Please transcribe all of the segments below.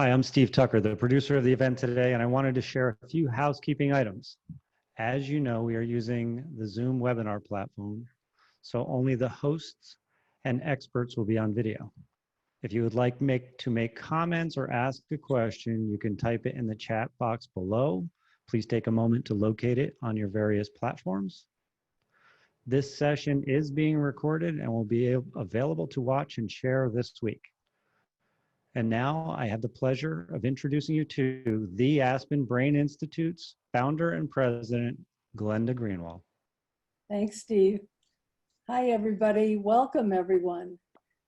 Hi, I'm Steve Tucker, the producer of the event today, and I wanted to share a few housekeeping items. As you know, we are using the Zoom webinar platform, so only the hosts and experts will be on video. If you would like to make comments or ask a question, you can type it in the chat box below. Please take a moment to locate it on your various platforms. This session is being recorded and will be available to watch and share this week. And now I have the pleasure of introducing you to the Aspen Brain Institute's founder and president, Glenda Greenwald. Thanks, Steve. Hi, everybody. Welcome, everyone.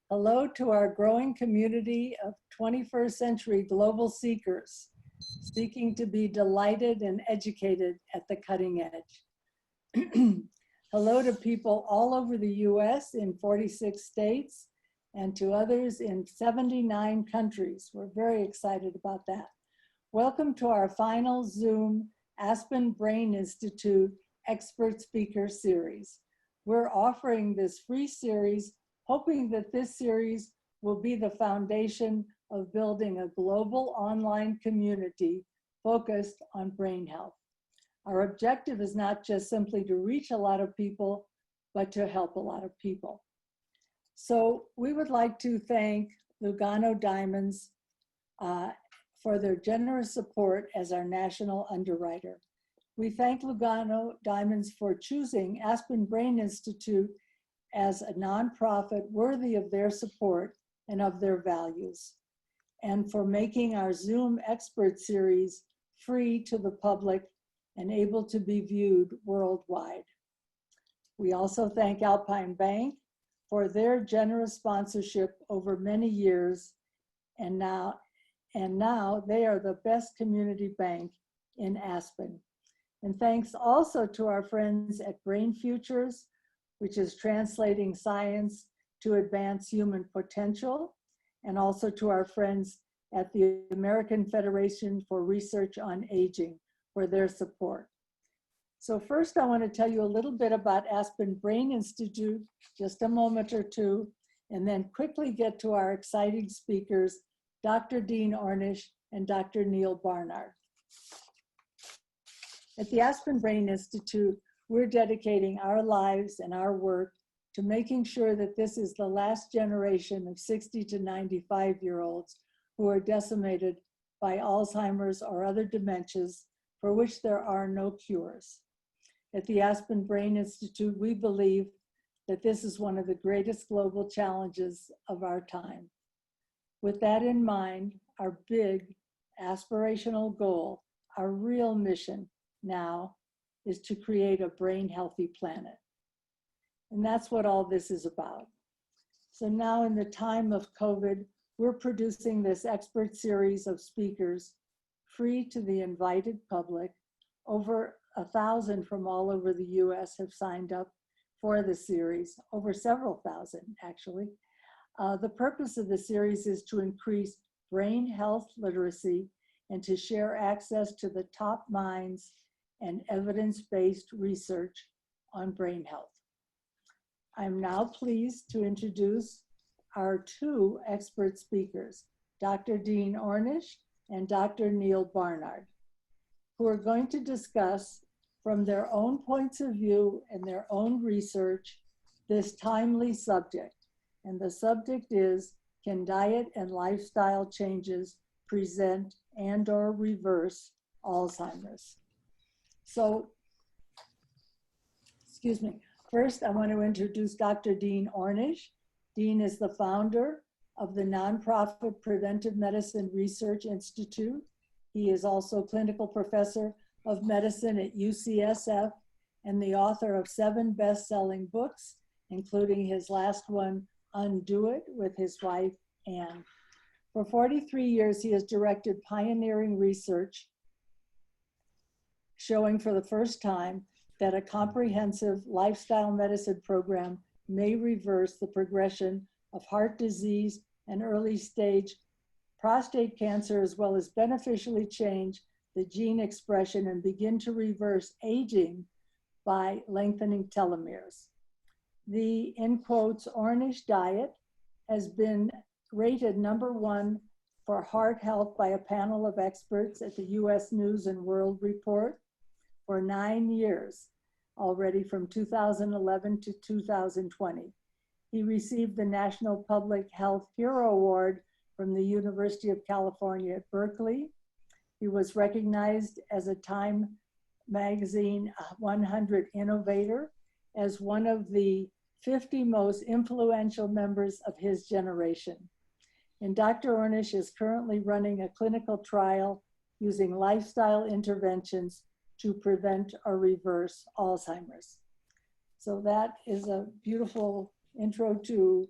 Hello to our growing community of 21st century global seekers, seeking to be delighted and educated at the cutting edge. Hello to people all over the US in 46 states and to others in 79 countries. We're very excited about that. Welcome to our final Zoom Aspen Brain Institute Expert Speaker Series. We're offering this free series, hoping that this series will be the foundation of building a global online community focused on brain health. Our objective is not just simply to reach a lot of people, but to help a lot of people. So we would like to thank Lugano Diamonds for their generous support as our national underwriter. We thank Lugano Diamonds for choosing Aspen Brain Institute as a nonprofit worthy of their support and of their values, and for making our Zoom expert series free to the public and able to be viewed worldwide. We also thank Alpine Bank for their generous sponsorship over many years, and now they are the best community bank in Aspen. And thanks also to our friends at Brain Futures, which is translating science to advance human potential, and also to our friends at the American Federation for Research on Aging for their support. So first I want to tell you a little bit about Aspen Brain Institute, just a moment or two, and then quickly get to our exciting speakers, Dr. Dean Ornish and Dr. Neal Barnard. At the Aspen Brain Institute, we're dedicating our lives and our work to making sure that this is the last generation of 60 to 95-year-olds who are decimated by Alzheimer's or other dementias for which there are no cures. At the Aspen Brain Institute, we believe that this is one of the greatest global challenges of our time. With that in mind, our big aspirational goal, our real mission now, is to create a brain-healthy planet. And that's what all this is about. So now in the time of COVID, we're producing this expert series of speakers free to the invited public. Over 1,000 from all over the US have signed up for the series, over several thousand actually. The purpose of the series is to increase brain health literacy and to share access to the top minds and evidence-based research on brain health. I'm now pleased to introduce our two expert speakers, Dr. Dean Ornish and Dr. Neal Barnard, who are going to discuss from their own points of view and their own research this timely subject. And the subject is, can diet and lifestyle changes present and/or reverse Alzheimer's? So, excuse me. First, I want to introduce Dr. Dean Ornish. Dean is the founder of the nonprofit Preventive Medicine Research Institute. He is also clinical professor of medicine at UCSF and the author of 7 best-selling books, including his last one, Undo It, with his wife, Anne. For 43 years, he has directed pioneering research showing for the first time that a comprehensive lifestyle medicine program may reverse the progression of heart disease and early stage prostate cancer, as well as beneficially change the gene expression and begin to reverse aging by lengthening telomeres. The, in quotes, Ornish diet has been rated #1 for heart health by a panel of experts at the U.S. News and World Report for 9 years, already from 2011 to 2020. He received the National Public Health Hero Award from the University of California at Berkeley. He was recognized as a Time Magazine 100 Innovator, as one of the 50 most influential members of his generation. And Dr. Ornish is currently running a clinical trial using lifestyle interventions to prevent or reverse Alzheimer's. So that is a beautiful intro to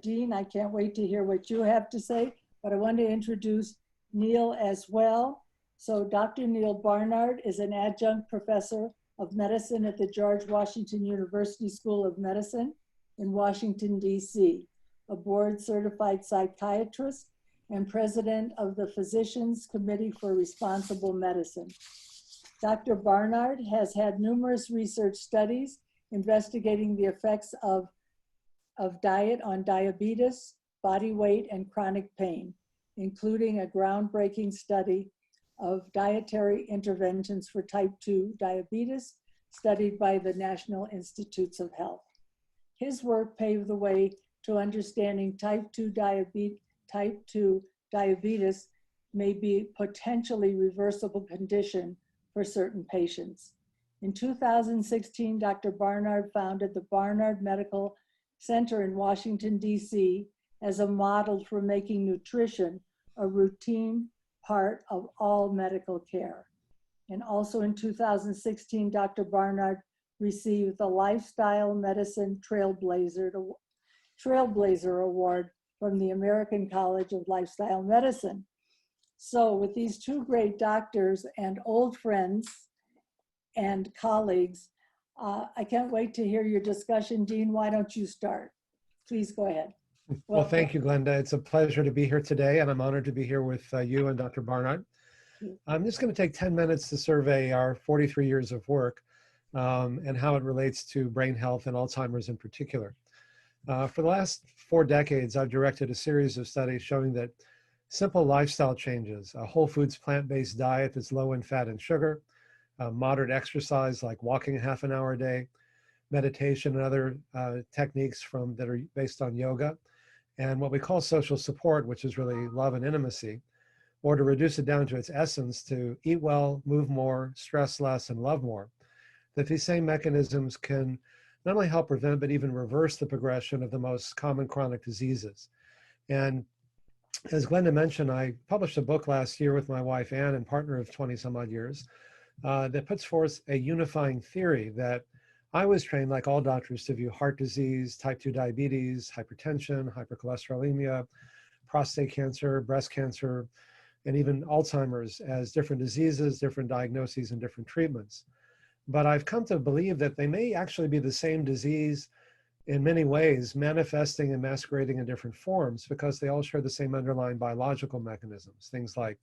Dean. I can't wait to hear what you have to say, but I want to introduce Neal as well. So Dr. Neal Barnard is an adjunct professor of medicine at the George Washington University School of Medicine in Washington, D.C., a board-certified psychiatrist and president of the Physicians Committee for Responsible Medicine. Dr. Barnard has had numerous research studies investigating the effects of diet on diabetes, body weight, and chronic pain, including a groundbreaking study of dietary interventions for type 2 diabetes studied by the National Institutes of Health. His work paved the way to understanding type 2 diabetes may be a potentially reversible condition for certain patients. In 2016, Dr. Barnard founded the Barnard Medical Center in Washington, D.C. as a model for making nutrition a routine part of all medical care. And also in 2016, Dr. Barnard received the Lifestyle Medicine Trailblazer Award from the American College of Lifestyle Medicine. So with these two great doctors and old friends and colleagues, I can't wait to hear your discussion. Dean, why don't you start? Please go ahead. Well, thank you, Glenda. It's a pleasure to be here today, and I'm honored to be here with you and Dr. Barnard. I'm just going to take 10 minutes to survey our 43 years of work and how it relates to brain health and Alzheimer's in particular. For the last 4 decades, I've directed a series of studies showing that simple lifestyle changes, a whole foods plant-based diet that's low in fat and sugar, moderate exercise like walking half an hour a day, meditation and other techniques that are based on yoga, and what we call social support, which is really love and intimacy, or to reduce it down to its essence, to eat well, move more, stress less, and love more, that these same mechanisms can not only help prevent, but even reverse the progression of the most common chronic diseases. And as Glenda mentioned, I published a book last year with my wife, Ann, and partner of 20 some odd years, that puts forth a unifying theory that I was trained, like all doctors, to view heart disease, type 2 diabetes, hypertension, hypercholesterolemia, prostate cancer, breast cancer, and even Alzheimer's as different diseases, different diagnoses, and different treatments. But I've come to believe that they may actually be the same disease in many ways, manifesting and masquerading in different forms, because they all share the same underlying biological mechanisms, things like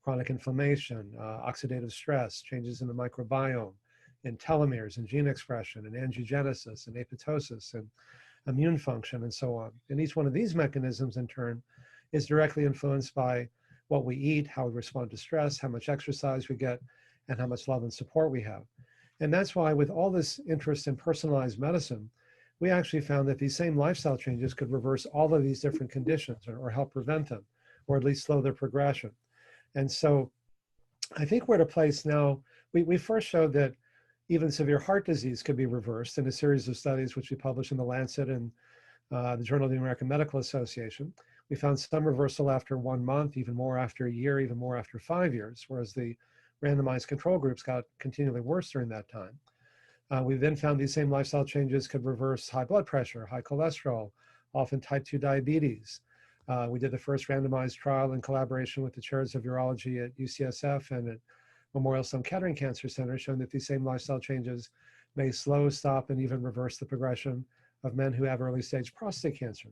chronic inflammation, oxidative stress, changes in the microbiome, in telomeres, and gene expression, and angiogenesis, and apoptosis, and immune function, and so on. And each one of these mechanisms, in turn, is directly influenced by what we eat, how we respond to stress, how much exercise we get, and how much love and support we have. And that's why, with all this interest in personalized medicine, we actually found that these same lifestyle changes could reverse all of these different conditions, or help prevent them, or at least slow their progression. And so I think we're at a place now, we first showed that even severe heart disease could be reversed in a series of studies which we published in The Lancet and the Journal of the American Medical Association. We found some reversal after 1 month, even more after a year, even more after 5 years, whereas the randomized control groups got continually worse during that time. We then found these same lifestyle changes could reverse high blood pressure, high cholesterol, often type 2 diabetes. We did the first randomized trial in collaboration with the chairs of urology at UCSF and at Memorial Sloan Kettering Cancer Center, showing that these same lifestyle changes may slow, stop, and even reverse the progression of men who have early stage prostate cancer.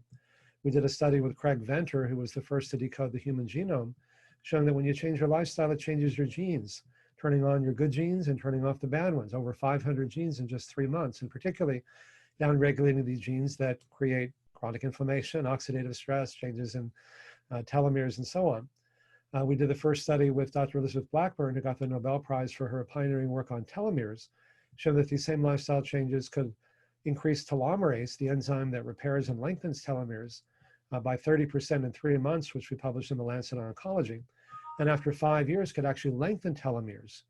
We did a study with Craig Venter, who was the first to decode the human genome, showing that when you change your lifestyle, it changes your genes, turning on your good genes and turning off the bad ones, over 500 genes in just 3 months, and particularly downregulating these genes that create chronic inflammation, oxidative stress, changes in telomeres, and so on. We did the first study with Dr. Elizabeth Blackburn, who got the Nobel Prize for her pioneering work on telomeres, showed that these same lifestyle changes could increase telomerase, the enzyme that repairs and lengthens telomeres, by 30% in 3 months, which we published in the Lancet Oncology. And after 5 years, could actually lengthen telomeres.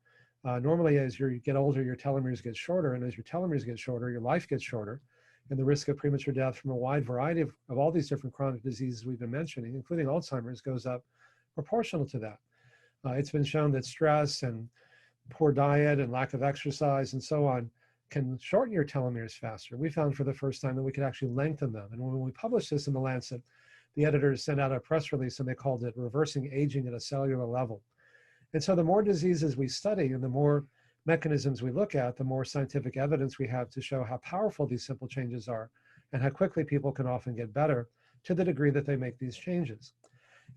Normally, as you get older, your telomeres get shorter, and as your telomeres get shorter, your life gets shorter, and the risk of premature death from a wide variety of all these different chronic diseases we've been mentioning, including Alzheimer's, goes up proportional to that. It's been shown that stress and poor diet and lack of exercise and so on can shorten your telomeres faster. We found for the first time that we could actually lengthen them. And when we published this in the Lancet, the editors sent out a press release and they called it Reversing Aging at a Cellular Level. And so the more diseases we study and the more mechanisms we look at, the more scientific evidence we have to show how powerful these simple changes are and how quickly people can often get better to the degree that they make these changes.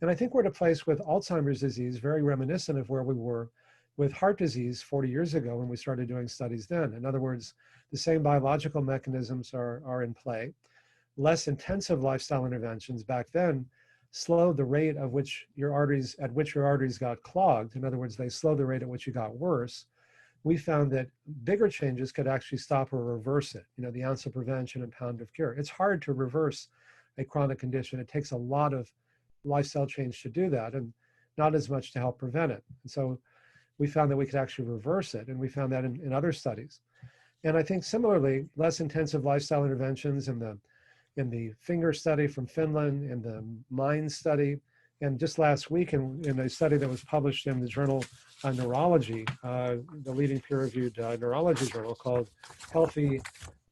And I think we're at a place with Alzheimer's disease very reminiscent of where we were with heart disease 40 years ago when we started doing studies then. In other words, the same biological mechanisms are in play. Less intensive lifestyle interventions back then slowed the rate at which your arteries got clogged. In other words, they slowed the rate at which you got worse. We found that bigger changes could actually stop or reverse it. You know, the ounce of prevention and pound of cure. It's hard to reverse a chronic condition. It takes a lot of lifestyle change to do that and not as much to help prevent it. And so we found that we could actually reverse it. And we found that in other studies. And I think similarly, less intensive lifestyle interventions in the finger study from Finland, in the mind study, and just last week in a study that was published in the journal Neurology, the leading peer-reviewed neurology journal called Healthy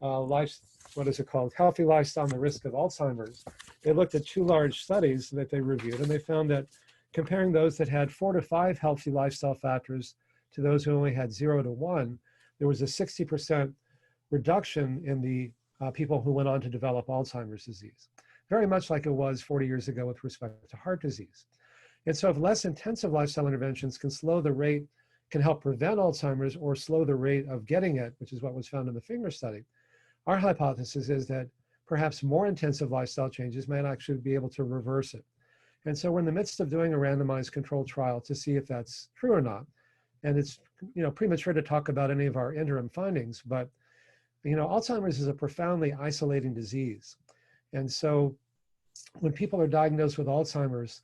Lifestyle and the Risk of Alzheimer's. They looked at 2 large studies that they reviewed, and they found that comparing those that had 4 to 5 healthy lifestyle factors to those who only had 0 to 1, there was a 60% reduction in the people who went on to develop Alzheimer's disease, very much like it was 40 years ago with respect to heart disease. And so if less intensive lifestyle interventions can slow the rate, can help prevent Alzheimer's or slow the rate of getting it, which is what was found in the finger study, our hypothesis is that perhaps more intensive lifestyle changes might actually be able to reverse it. And so we're in the midst of doing a randomized controlled trial to see if that's true or not. And it's, you know, premature to talk about any of our interim findings, but, you know, Alzheimer's is a profoundly isolating disease. And so when people are diagnosed with Alzheimer's,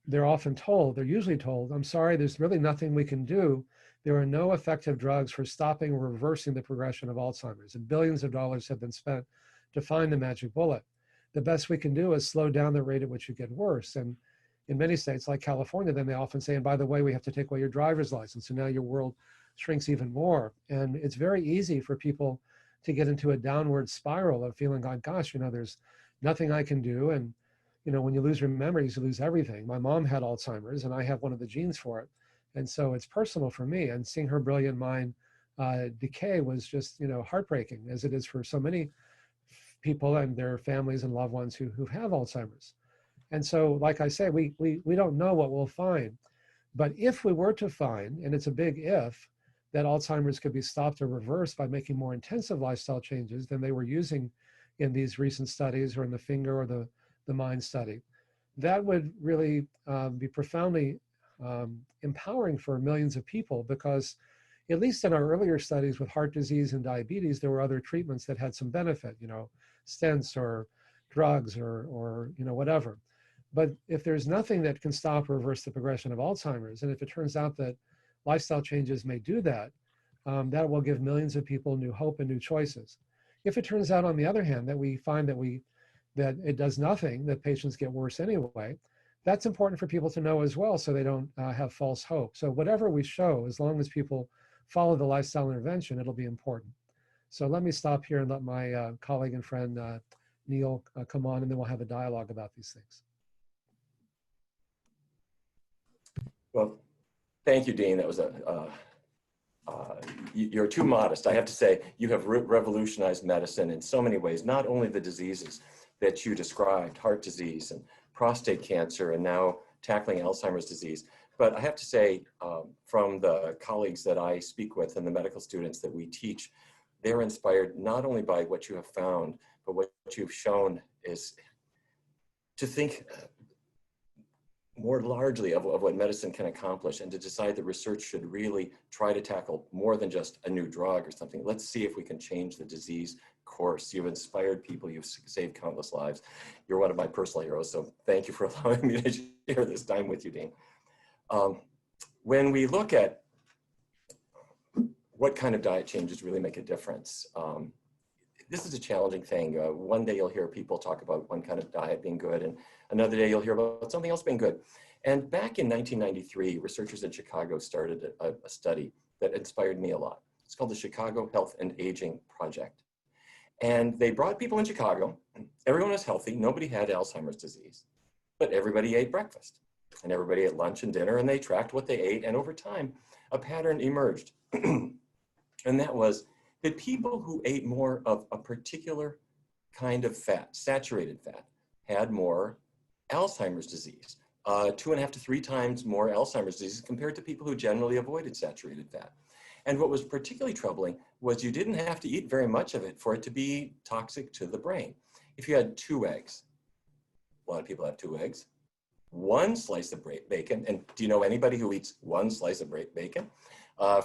they're usually told, I'm sorry, there's really nothing we can do. There are no effective drugs for stopping or reversing the progression of Alzheimer's, and billions of dollars have been spent to find the magic bullet. The best we can do is slow down the rate at which you get worse. And in many states like California, then they often say, and by the way, we have to take away your driver's license. So now your world shrinks even more. And it's very easy for people to get into a downward spiral of feeling like, gosh, you know, there's nothing I can do. And, you know, when you lose your memories, you lose everything. My mom had Alzheimer's and I have one of the genes for it. And so it's personal for me, and seeing her brilliant mind decay was just, you know, heartbreaking, as it is for so many people and their families and loved ones who have Alzheimer's. And so, like I say, we don't know what we'll find. But if we were to find, and it's a big if, that Alzheimer's could be stopped or reversed by making more intensive lifestyle changes than they were using in these recent studies or in the finger or the mind study, that would really be profoundly empowering for millions of people, because at least in our earlier studies with heart disease and diabetes, there were other treatments that had some benefit, you know, stents or drugs or you know, whatever. But if there's nothing that can stop or reverse the progression of Alzheimer's, and if it turns out that lifestyle changes may do that, that will give millions of people new hope and new choices. If it turns out, on the other hand, that we find that it does nothing, that patients get worse anyway, that's important for people to know as well, so they don't have false hope. So whatever we show, as long as people follow the lifestyle intervention, it'll be important. So let me stop here and let my colleague and friend Neal come on, and then we'll have a dialogue about these things. Well, thank you, Dean. That was you're too modest. I have to say, you have revolutionized medicine in so many ways, not only the diseases that you described, heart disease and prostate cancer, and now tackling Alzheimer's disease. But I have to say, from the colleagues that I speak with and the medical students that we teach, they're inspired not only by what you have found, but what you've shown is to think more largely of what medicine can accomplish, and to decide that research should really try to tackle more than just a new drug or something. Let's see if we can change the disease course. You've inspired people, you've saved countless lives. You're one of my personal heroes, so thank you for allowing me to share this time with you, Dean. When we look at what kind of diet changes really make a difference, this is a challenging thing. One day you'll hear people talk about one kind of diet being good, and another day you'll hear about something else being good. And back in 1993, researchers in Chicago started a study that inspired me a lot. It's called the Chicago Health and Aging Project. And they brought people in Chicago. Everyone was healthy. Nobody had Alzheimer's disease, but everybody ate breakfast and everybody ate lunch and dinner, and they tracked what they ate. And over time, a pattern emerged. And that was that people who ate more of a particular kind of fat, saturated fat, had more Alzheimer's disease, 2.5 to 3 times more Alzheimer's disease compared to people who generally avoided saturated fat. And what was particularly troubling was you didn't have to eat very much of it for it to be toxic to the brain. If you had 2 eggs, a lot of people have 2 eggs, 1 slice of bacon, and do you know anybody who eats 1 slice of bacon?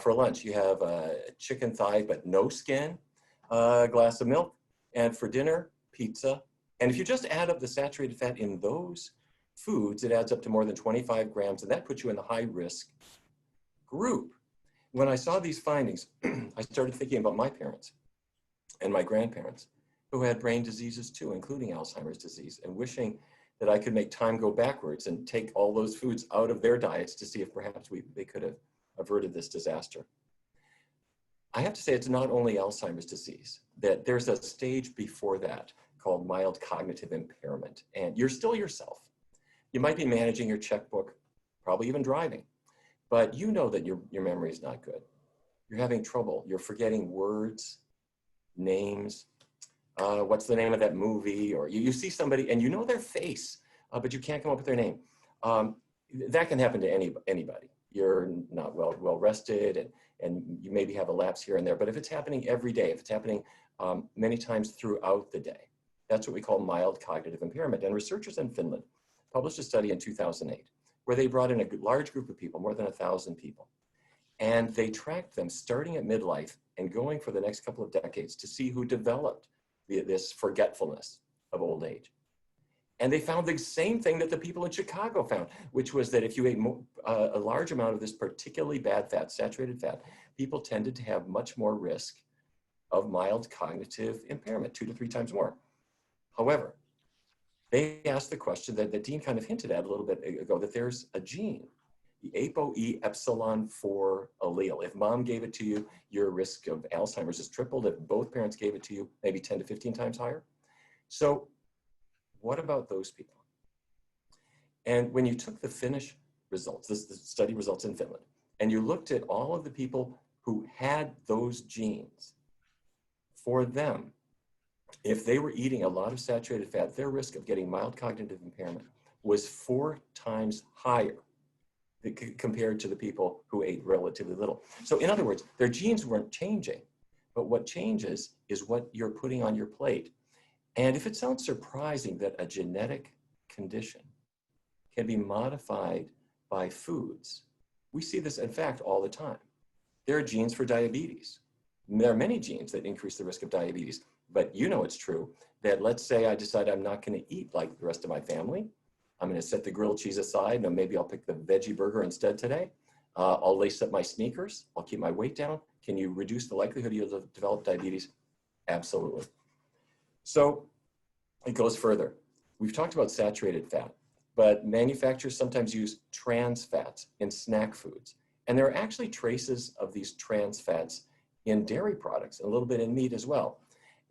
For lunch, you have a chicken thigh, but no skin, a glass of milk, and for dinner, pizza. And if you just add up the saturated fat in those foods, it adds up to more than 25 grams, and that puts you in the high-risk group. When I saw these findings, I started thinking about my parents and my grandparents who had brain diseases too, including Alzheimer's disease, and wishing that I could make time go backwards and take all those foods out of their diets to see if perhaps they could have averted this disaster. I have to say it's not only Alzheimer's disease, that there's a stage before that called mild cognitive impairment, and you're still yourself. You might be managing your checkbook, probably even driving, but you know that your memory is not good. You're having trouble. You're forgetting words, names, what's the name of that movie, or you see somebody and you know their face, but you can't come up with their name. That can happen to anybody. You're not well rested, and you maybe have a lapse here and there, but if it's happening every day, if it's happening many times throughout the day, that's what we call mild cognitive impairment. And researchers in Finland published a study in 2008 where they brought in a large group of people, more than 1,000 people, and they tracked them starting at midlife and going for the next couple of decades to see who developed this forgetfulness of old age. And they found the same thing that the people in Chicago found, which was that if you ate a large amount of this particularly bad fat, saturated fat, people tended to have much more risk of mild cognitive impairment, 2 to 3 times more. However, they asked the question that Dean kind of hinted at a little bit ago, that there's a gene, the ApoE4 allele. If mom gave it to you, your risk of Alzheimer's is tripled. If both parents gave it to you, maybe 10 to 15 times higher. So what about those people? And when you took the Finnish results, the study results in Finland, and you looked at all of the people who had those genes, for them, if they were eating a lot of saturated fat, their risk of getting mild cognitive impairment was 4 times higher compared to the people who ate relatively little. So in other words, their genes weren't changing, but what changes is what you're putting on your plate. And if it sounds surprising that a genetic condition can be modified by foods, we see this, in fact, all the time. There are genes for diabetes. There are many genes that increase the risk of diabetes, but you know it's true that, let's say I decide I'm not going to eat like the rest of my family. I'm going to set the grilled cheese aside, and maybe I'll pick the veggie burger instead today. I'll lace up my sneakers. I'll keep my weight down. Can you reduce the likelihood you'll develop diabetes? Absolutely. So it goes further. We've talked about saturated fat, but manufacturers sometimes use trans fats in snack foods. And there are actually traces of these trans fats in dairy products, and a little bit in meat as well.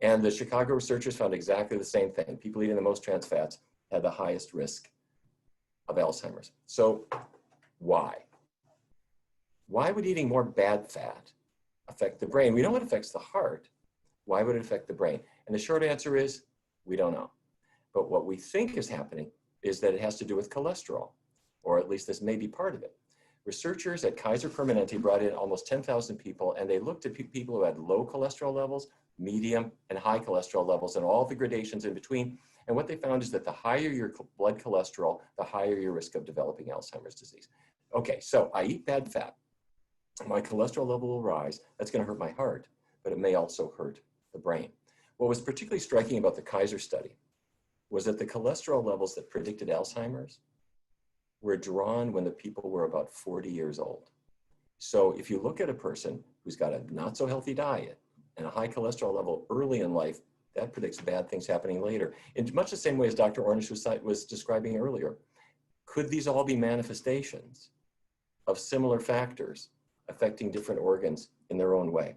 And the Chicago researchers found exactly the same thing. People eating the most trans fats had the highest risk of Alzheimer's. So why? Why would eating more bad fat affect the brain? We know it affects the heart. Why would it affect the brain? And the short answer is, we don't know. But what we think is happening is that it has to do with cholesterol, or at least this may be part of it. Researchers at Kaiser Permanente brought in almost 10,000 people, and they looked at people who had low cholesterol levels medium, and high cholesterol levels and all the gradations in between. And what they found is that the higher your blood cholesterol, the higher your risk of developing Alzheimer's disease. Okay, so I eat bad fat. My cholesterol level will rise. That's going to hurt my heart, but it may also hurt the brain. What was particularly striking about the Kaiser study was that the cholesterol levels that predicted Alzheimer's were drawn when the people were about 40 years old. So if you look at a person who's got a not so healthy diet and a high cholesterol level early in life, that predicts bad things happening later. In much the same way as Dr. Ornish was describing earlier. Could these all be manifestations of similar factors affecting different organs in their own way?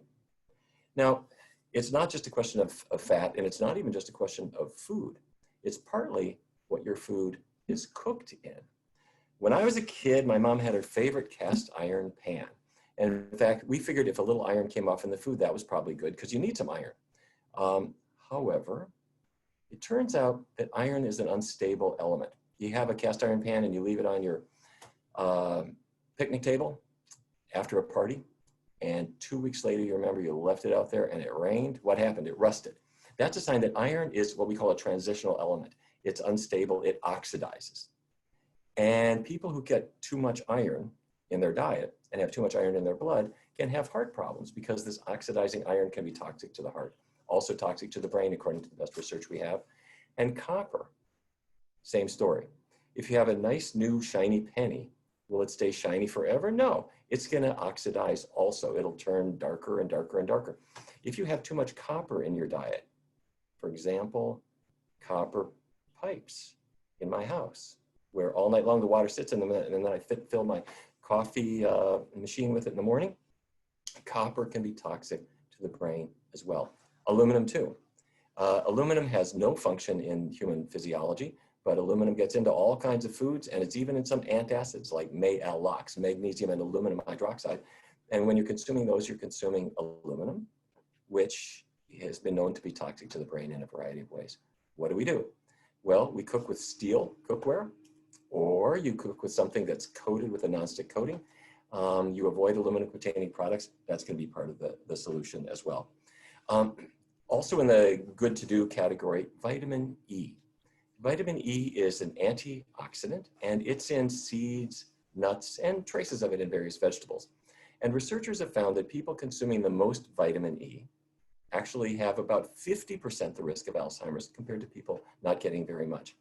Now, it's not just a question of fat, and it's not even just a question of food. It's partly what your food is cooked in. When I was a kid, my mom had her favorite cast iron pan. And in fact, we figured if a little iron came off in the food, that was probably good because you need some iron. However, it turns out that iron is an unstable element. You have a cast iron pan and you leave it on your picnic table after a party, and 2 weeks later, you remember you left it out there and it rained. What happened? It rusted. That's a sign that iron is what we call a transitional element. It's unstable, it oxidizes. And people who get too much iron in their diet and have too much iron in their blood can have heart problems because this oxidizing iron can be toxic to the heart, also toxic to the brain, according to the best research we have. And copper, same story. If you have a nice new shiny penny, will it stay shiny forever? No, it's going to oxidize also. It'll turn darker and darker and darker. If you have too much copper in your diet, for example, copper pipes in my house, where all night long the water sits in them, and then I fill my coffee machine with it in the morning, copper can be toxic to the brain as well. Aluminum too. Aluminum has no function in human physiology, but aluminum gets into all kinds of foods, and it's even in some antacids like MALOX, magnesium and aluminum hydroxide. And when you're consuming those, you're consuming aluminum, which has been known to be toxic to the brain in a variety of ways. What do? Well, we cook with steel cookware, or you cook with something that's coated with a nonstick coating. You avoid aluminum-containing products. That's going to be part of the solution as well. Also in the good to do category, vitamin E. Vitamin E is an antioxidant, and it's in seeds, nuts, and traces of it in various vegetables. And researchers have found that people consuming the most vitamin E actually have about 50% the risk of Alzheimer's compared to people not getting very much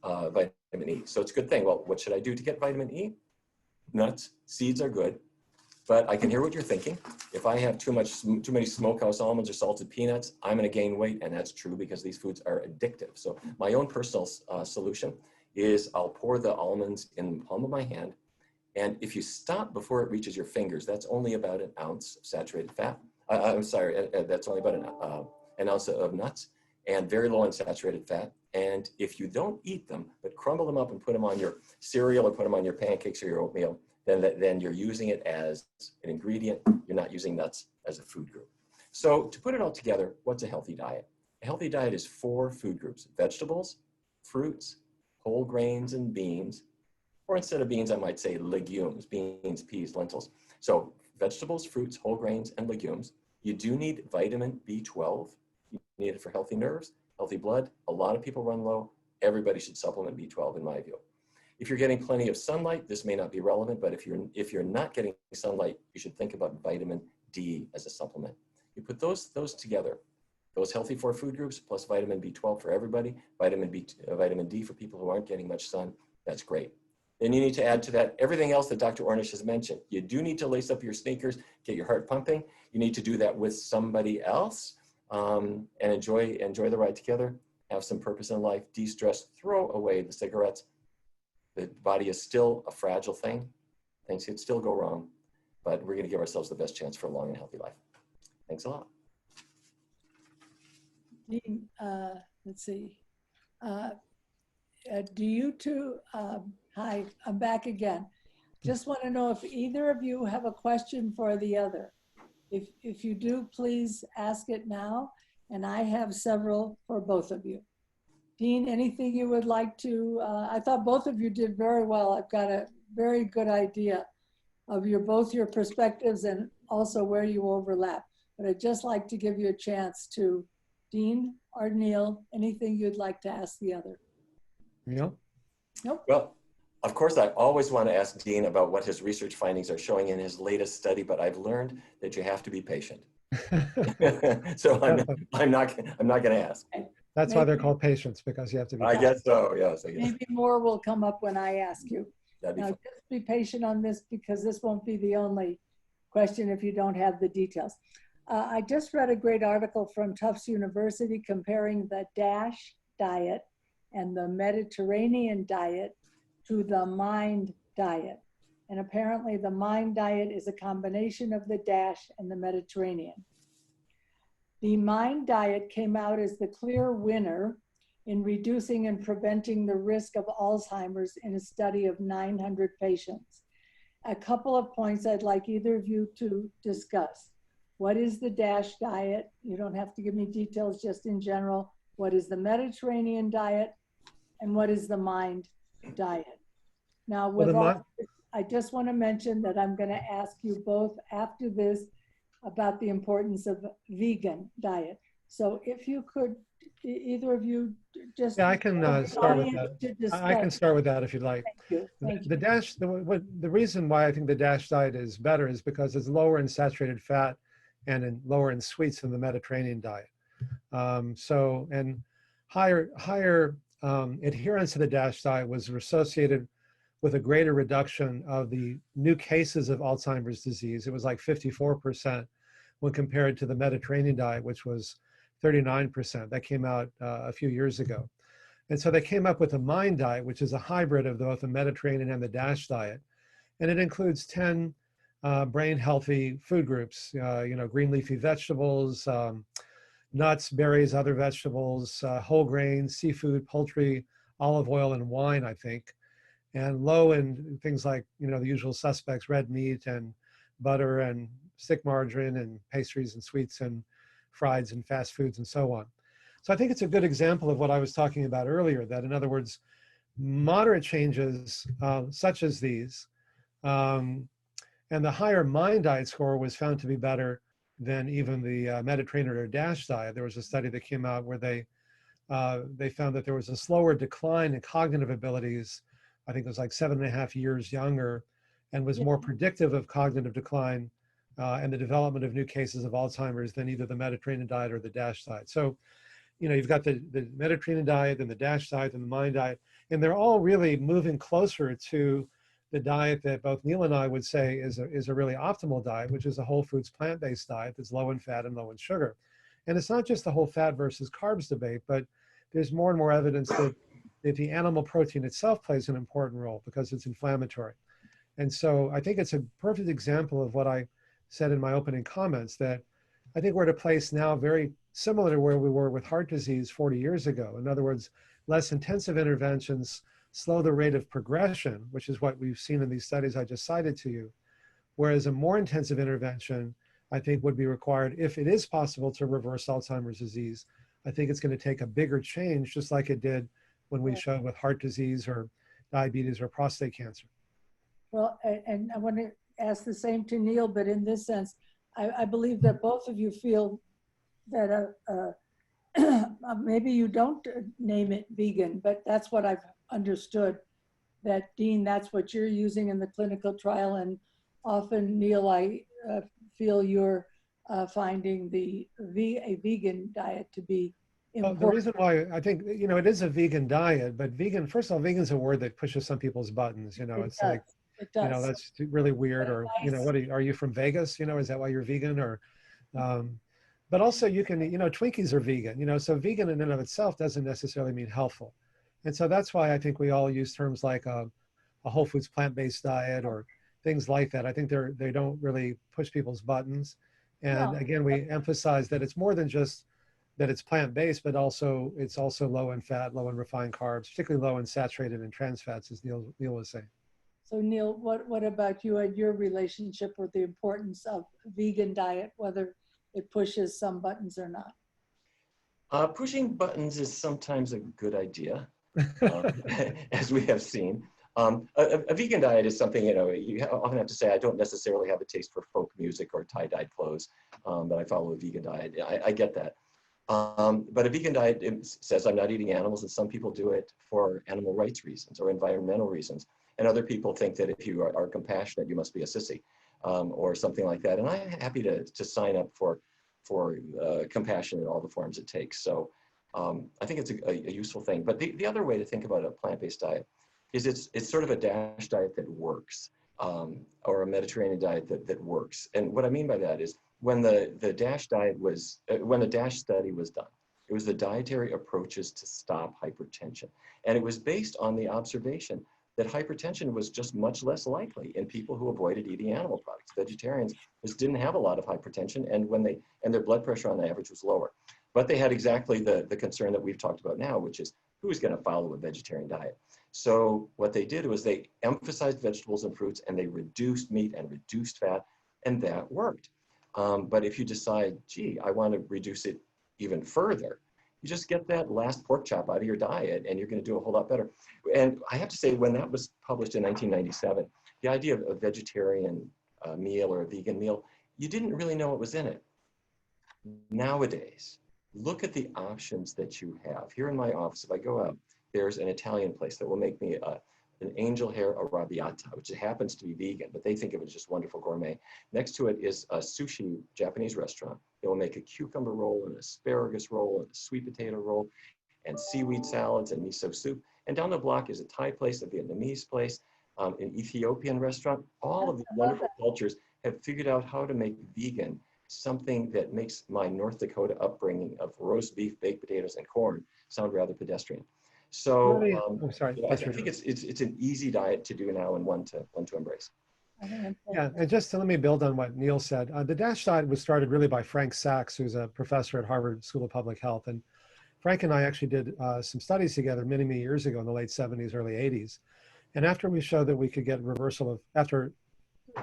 vitamin E. So it's a good thing. Well, what should I do to get vitamin E? Nuts, seeds are good, but I can hear what you're thinking. If I have too many smokehouse almonds or salted peanuts, I'm going to gain weight, and that's true because these foods are addictive. So my own personal solution is I'll pour the almonds in the palm of my hand, and if you stop before it reaches your fingers, that's only about an ounce of saturated fat. I'm sorry, that's only about an ounce of nuts, and very low in saturated fat. And if you don't eat them, but crumble them up and put them on your cereal or put them on your pancakes or your oatmeal, then you're using it as an ingredient. You're not using nuts as a food group. So to put it all together, what's a healthy diet? A healthy diet is 4 food groups: vegetables, fruits, whole grains and beans, or instead of beans, I might say legumes, beans, peas, lentils. So vegetables, fruits, whole grains, and legumes. You do need vitamin B12. You need it for healthy nerves, healthy blood. A lot of people run low. Everybody should supplement B12 in my view. If you're getting plenty of sunlight, this may not be relevant, but if you're not getting sunlight, you should think about vitamin D as a supplement. You put those together, those healthy 4 food groups plus vitamin B12 for everybody, vitamin D for people who aren't getting much sun, that's great. Then you need to add to that everything else that Dr. Ornish has mentioned. You do need to lace up your sneakers, get your heart pumping. You need to do that with somebody else and enjoy the ride together, have some purpose in life, de-stress, throw away the cigarettes. The body is still a fragile thing. Things could still go wrong, but we're going to give ourselves the best chance for a long and healthy life. Thanks a lot. Dean, let's see. Do you two, hi, I'm back again. Just want to know if either of you have a question for the other. If you do, please ask it now, and I have several for both of you. Dean, anything you would like to, I thought both of you did very well. I've got a very good idea of both your perspectives and also where you overlap. but I'd just like to give you a chance to, Dean or Neal, anything you'd like to ask the other. Neal? Nope. Well, of course, I always want to ask Dean about what his research findings are showing in his latest study, but I've learned that you have to be patient. So I'm not going to ask. That's why they're called patients, because you have to be I patient. guess so, yes. I guess. Maybe more will come up when I ask you. That'd be Now, fun. just be patient on this because this won't be the only question if you don't have the details. I just read a great article from Tufts University comparing the DASH diet and the Mediterranean diet to the MIND diet. And apparently the MIND diet is a combination of the DASH and the Mediterranean. The MIND diet came out as the clear winner in reducing and preventing the risk of Alzheimer's in a study of 900 patients. A couple of points I'd like either of you to discuss. What is the DASH diet? You don't have to give me details, just in general. What is the Mediterranean diet? And what is the MIND diet? Now, with all, I just want to mention that I'm going to ask you both after this about the importance of vegan diet. So if you could, either of you just— Yeah, I can start with that. I can start with that if you'd like. Thank you. Thank you. The DASH, the reason why I think the DASH diet is better is because it's lower in saturated fat and lower in sweets than the Mediterranean diet. And higher adherence to the DASH diet was associated with a greater reduction of the new cases of Alzheimer's disease. It was like 54% when compared to the Mediterranean diet, which was 39%. That came out a few years ago. And so they came up with a MIND diet, which is a hybrid of both the Mediterranean and the DASH diet. And it includes 10 brain healthy food groups, green leafy vegetables, nuts, berries, other vegetables, whole grains, seafood, poultry, olive oil, and wine, I think. And low in things like, the usual suspects, red meat and butter and stick margarine and pastries and sweets and frieds and fast foods and so on. So I think it's a good example of what I was talking about earlier, that in other words, moderate changes such as these, and the higher MIND diet score was found to be better than even the Mediterranean or DASH diet. There was a study that came out where they found that there was a slower decline in cognitive abilities. I think it was like 7.5 years younger, and was more predictive of cognitive decline and the development of new cases of Alzheimer's than either the Mediterranean diet or the DASH diet. So, you've got the Mediterranean diet and the DASH diet and the MIND diet, and they're all really moving closer to the diet that both Neal and I would say is a really optimal diet, which is a whole foods plant-based diet that's low in fat and low in sugar. And it's not just the whole fat versus carbs debate, but there's more and more evidence that the animal protein itself plays an important role because it's inflammatory. And so I think it's a perfect example of what I said in my opening comments, that I think we're at a place now very similar to where we were with heart disease 40 years ago. In other words, less intensive interventions slow the rate of progression, which is what we've seen in these studies I just cited to you. Whereas a more intensive intervention, I think, would be required if it is possible to reverse Alzheimer's disease. I think it's going to take a bigger change, just like it did when we showed with heart disease or diabetes or prostate cancer. Well, and I want to ask the same to Neal, but in this sense, I believe that both of you feel that maybe you don't name it vegan, but that's what I've understood, that Dean, that's what you're using in the clinical trial. And often, Neal, I feel you're finding a vegan diet to be important. Well, the reason why I think, it is a vegan diet, but vegan, first of all, vegan is a word that pushes some people's buttons, it's like, it does. that's really weird. Or, nice. what are you from Vegas? Is that why you're vegan? Or, but also you can, Twinkies are vegan, so vegan in and of itself doesn't necessarily mean healthful. And so that's why I think we all use terms like a whole foods plant-based diet or things like that. I think they don't really push people's buttons. And again, we emphasize that it's more than just that it's plant-based, but it's also low in fat, low in refined carbs, particularly low in saturated and trans fats, as Neal was saying. So Neal, what about you and your relationship with the importance of vegan diet, whether it pushes some buttons or not? Pushing buttons is sometimes a good idea, as we have seen. A vegan diet is something, you know, you often have to say, I don't necessarily have a taste for folk music or tie-dyed clothes, but I follow a vegan diet. I get that. But a vegan diet says I'm not eating animals, and some people do it for animal rights reasons or environmental reasons. And other people think that if you are compassionate, you must be a sissy or something like that. And I'm happy to sign up for compassion in all the forms it takes. So I think it's a useful thing. But the other way to think about a plant-based diet is it's sort of a DASH diet that works, or a Mediterranean diet that works. And what I mean by that is when the DASH diet was, when the DASH study was done, it was the dietary approaches to stop hypertension. And it was based on the observation that hypertension was just much less likely in people who avoided eating animal products. Vegetarians just didn't have a lot of hypertension, and their blood pressure on the average was lower. But they had exactly the concern that we've talked about now, which is who's going to follow a vegetarian diet? So what they did was they emphasized vegetables and fruits, and they reduced meat and reduced fat, and that worked. But if you decide, gee, I want to reduce it even further, you just get that last pork chop out of your diet, and you're going to do a whole lot better. And I have to say, when that was published in 1997, the idea of a vegetarian meal or a vegan meal, you didn't really know what was in it. Nowadays, look at the options that you have. Here in my office, if I go out, there's an Italian place that will make me an angel hair arrabbiata, which happens to be vegan, but they think of it as just wonderful gourmet. Next to it is a sushi Japanese restaurant. They will make a cucumber roll, an asparagus roll, a sweet potato roll, and seaweed salads and miso soup. And down the block is a Thai place, a Vietnamese place, an Ethiopian restaurant. All of these wonderful cultures have figured out how to make vegan something that makes my North Dakota upbringing of roast beef, baked potatoes, and corn sound rather pedestrian. So I think it's an easy diet to do now and one to embrace. Yeah, and just to let me build on what Neal said, the DASH diet was started really by Frank Sachs, who's a professor at Harvard School of Public Health. And Frank and I actually did some studies together many, many years ago in the late 70s, early 80s. And after we showed that we could get reversal of, after,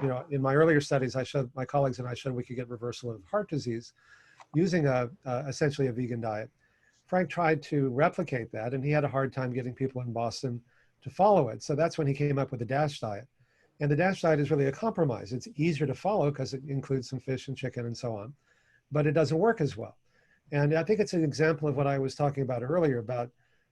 you know, in my earlier studies, I showed, my colleagues and I showed we could get reversal of heart disease using essentially a vegan diet. Frank tried to replicate that, and he had a hard time getting people in Boston to follow it. So that's when he came up with the DASH diet. And the DASH diet is really a compromise. It's easier to follow because it includes some fish and chicken and so on, but it doesn't work as well. And I think it's an example of what I was talking about earlier about,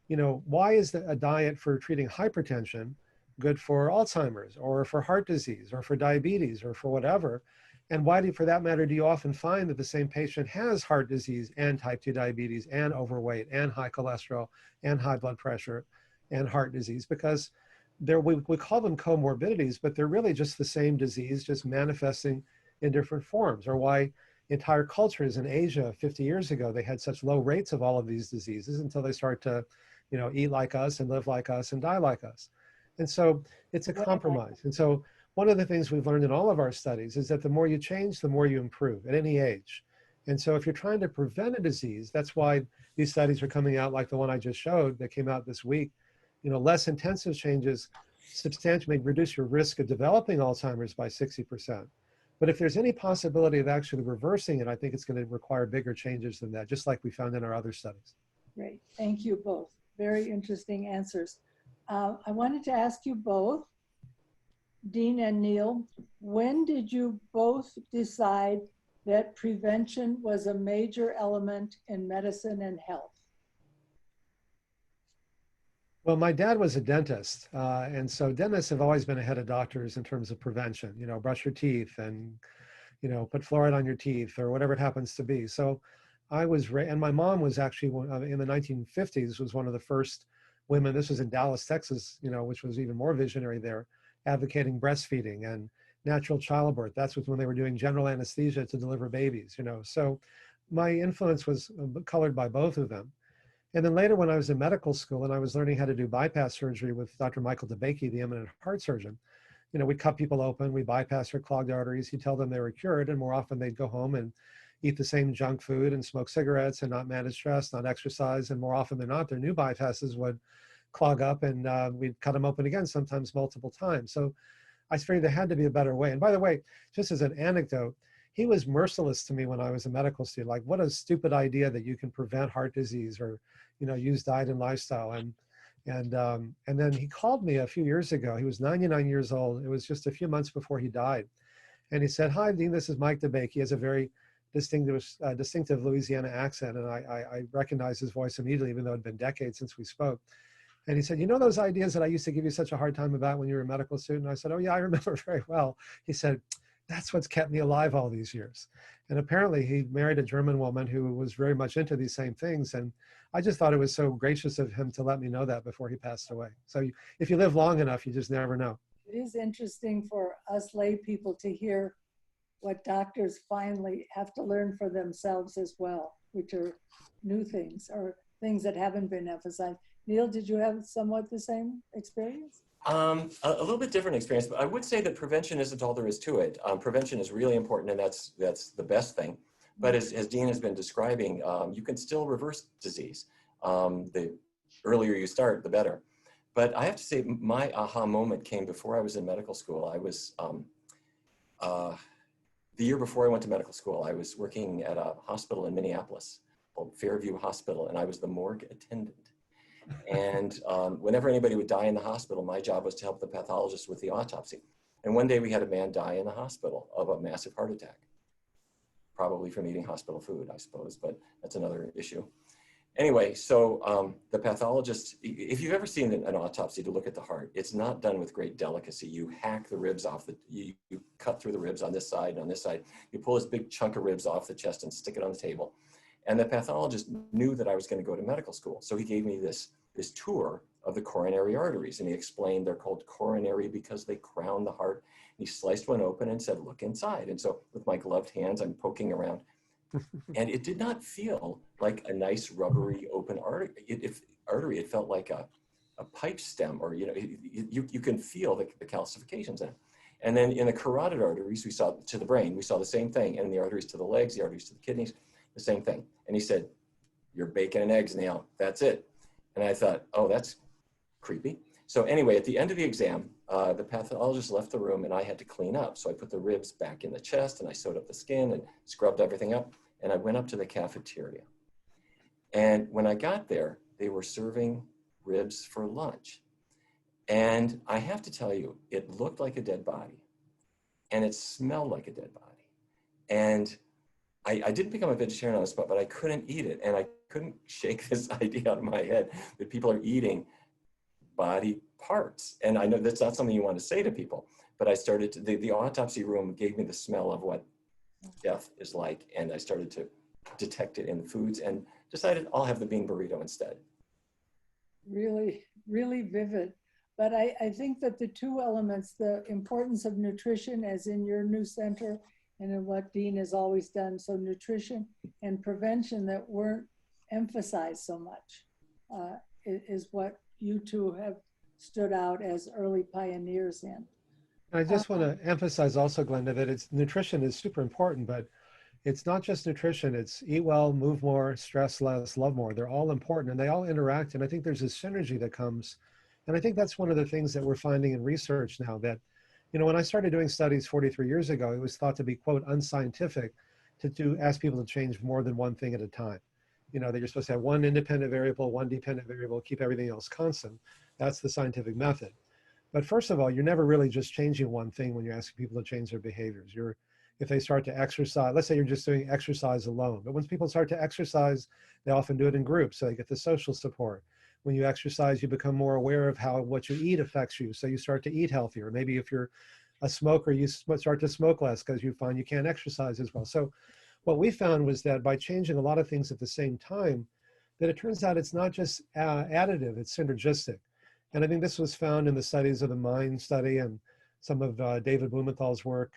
you know, why is a diet for treating hypertension good for Alzheimer's or for heart disease or for diabetes or for whatever? And why do, for that matter, do you often find that the same patient has heart disease and type 2 diabetes and overweight and high cholesterol and high blood pressure and heart disease? Because we call them comorbidities, but they're really just the same disease, just manifesting in different forms. Or why entire cultures in Asia 50 years ago, they had such low rates of all of these diseases until they start to, you know, eat like us and live like us and die like us. And so it's a compromise. And so one of the things we've learned in all of our studies is that the more you change, the more you improve at any age. And so if you're trying to prevent a disease, that's why these studies are coming out like the one I just showed that came out this week. You know, less intensive changes substantially reduce your risk of developing Alzheimer's by 60%. But if there's any possibility of actually reversing it, I think it's going to require bigger changes than that, just like we found in our other studies. Great, thank you both. Very interesting answers. I wanted to ask you both, Dean and Neal, when did you both decide that prevention was a major element in medicine and health? Well, my dad was a dentist, and so dentists have always been ahead of doctors in terms of prevention. You know, brush your teeth and, you know, put fluoride on your teeth or whatever it happens to be. So I was, and my mom was actually in the 1950s was one of the first women. This was in Dallas, Texas, you know, which was even more visionary there, advocating breastfeeding and natural childbirth. That's when they were doing general anesthesia to deliver babies, you know. So my influence was colored by both of them. And then later when I was in medical school and I was learning how to do bypass surgery with Dr. Michael DeBakey, the eminent heart surgeon, you know, we'd cut people open, we'd bypass their clogged arteries, he'd tell them they were cured, and more often they'd go home and eat the same junk food and smoke cigarettes and not manage stress, not exercise, and more often than not, their new bypasses would clog up and we'd cut them open again, sometimes multiple times. So I figured there had to be a better way. And by the way, just as an anecdote, he was merciless to me when I was a medical student. Like, what a stupid idea that you can prevent heart disease or, you know, use diet and lifestyle. And then he called me a few years ago. He was 99 years old. It was just a few months before he died. And he said, "Hi, Dean, this is Mike DeBake." He has a very distinctive Louisiana accent. And I recognized his voice immediately, even though it had been decades since we spoke. And he said, "You know those ideas that I used to give you such a hard time about when you were a medical student?" I said, "Oh yeah, I remember very well." He said, "That's what's kept me alive all these years." And apparently he married a German woman who was very much into these same things. And I just thought it was so gracious of him to let me know that before he passed away. So if you live long enough, you just never know. It is interesting for us lay people to hear what doctors finally have to learn for themselves as well, which are new things or things that haven't been emphasized. Neal, did you have somewhat the same experience? A little bit different experience, but I would say that prevention isn't all there is to it. Prevention is really important, and that's the best thing. But as Dean has been describing, you can still reverse disease. The earlier you start, the better. But I have to say, my aha moment came before I was in medical school. I was, the year before I went to medical school, I was working at a hospital in Minneapolis called Fairview Hospital, and I was the morgue attendant. And whenever anybody would die in the hospital, my job was to help the pathologist with the autopsy. And one day we had a man die in the hospital of a massive heart attack, probably from eating hospital food, I suppose, but that's another issue. Anyway, so the pathologist, if you've ever seen an autopsy to look at the heart, it's not done with great delicacy. You hack the ribs off, you cut through the ribs on this side and on this side. You pull this big chunk of ribs off the chest and stick it on the table. And the pathologist knew that I was going to go to medical school. So he gave me this tour of the coronary arteries. And he explained they're called coronary because they crown the heart. And he sliced one open and said, "Look inside." And so with my gloved hands, I'm poking around. And it did not feel like a nice rubbery open artery. It felt like a pipe stem, or you can feel the calcifications in it. And then in the carotid arteries, we saw to the brain, we saw the same thing. And in the arteries to the legs, the arteries to the kidneys, the same thing. And he said, "You're bacon and eggs, Neal. That's it." And I thought, oh, that's creepy. So anyway, at the end of the exam, the pathologist left the room and I had to clean up. So I put the ribs back in the chest and I sewed up the skin and scrubbed everything up. And I went up to the cafeteria. And when I got there, they were serving ribs for lunch. And I have to tell you, it looked like a dead body and it smelled like a dead body. And I didn't become a vegetarian on the spot, but I couldn't eat it. And I couldn't shake this idea out of my head that people are eating body parts. And I know that's not something you want to say to people, but I started to, the autopsy room gave me the smell of what death is like. And I started to detect it in the foods and decided I'll have the bean burrito instead. Really, really vivid. But I think that the two elements, the importance of nutrition as in your new center and in what Dean has always done, so nutrition and prevention that weren't emphasized so much is what you two have stood out as early pioneers in. I just want to emphasize also, Glenda, that nutrition is super important, but it's not just nutrition. It's eat well, move more, stress less, love more. They're all important and they all interact. And I think there's this synergy that comes. And I think that's one of the things that we're finding in research now that, when I started doing studies 43 years ago, it was thought to be, quote, unscientific to ask people to change more than one thing at a time. That you're supposed to have one independent variable, one dependent variable, keep everything else constant. That's the scientific method. But first of all, you're never really just changing one thing when you're asking people to change their behaviors. If they start to exercise, let's say you're just doing exercise alone, but once people start to exercise, they often do it in groups, so they get the social support. When you exercise, you become more aware of how what you eat affects you, so you start to eat healthier. Maybe if you're a smoker, you start to smoke less because you find you can't exercise as well. So what we found was that by changing a lot of things at the same time, that it turns out it's not just additive, it's synergistic. And I think this was found in the studies of the MIND study and some of Jim Blumenthal's work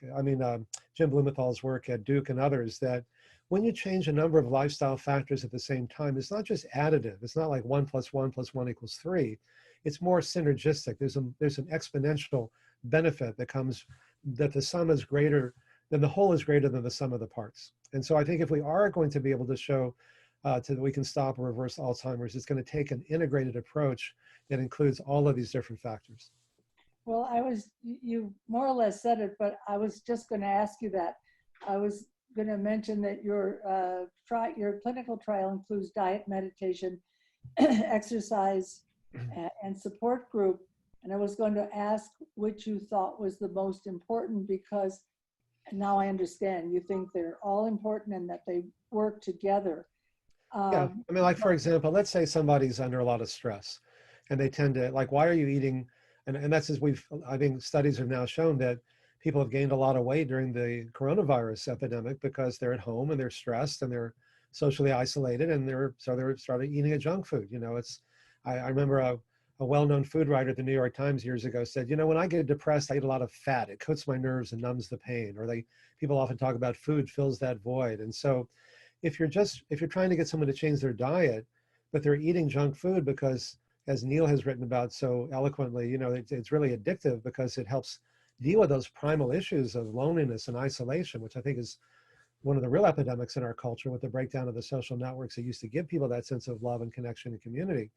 at Duke and others, that when you change a number of lifestyle factors at the same time, it's not just additive. It's not like 1 + 1 + 1 = 3. It's more synergistic. There's an exponential benefit that comes, that the sum is greater than the whole is greater than the sum of the parts. And so I think if we are going to be able to show that we can stop or reverse Alzheimer's, it's going to take an integrated approach that includes all of these different factors. Well, you more or less said it, but I was just going to ask you that. I was going to mention that your clinical trial includes diet, meditation, exercise, and support group. And I was going to ask which you thought was the most important, because now I understand you think they're all important and that they work together. Yeah, I mean, like, for example, let's say somebody's under a lot of stress and they tend to, like, why are you eating? And that's as I think studies have now shown that people have gained a lot of weight during the coronavirus epidemic because they're at home and they're stressed and they're socially isolated, and they're started eating a junk food. You know, I remember a well-known food writer at the New York Times years ago said, you know, when I get depressed, I eat a lot of fat. It coats my nerves and numbs the pain. Or people often talk about food fills that void. And so if you're trying to get someone to change their diet, but they're eating junk food because, as Neal has written about so eloquently, you know, it's really addictive because it helps deal with those primal issues of loneliness and isolation, which I think is one of the real epidemics in our culture, with the breakdown of the social networks that used to give people that sense of love and connection and community.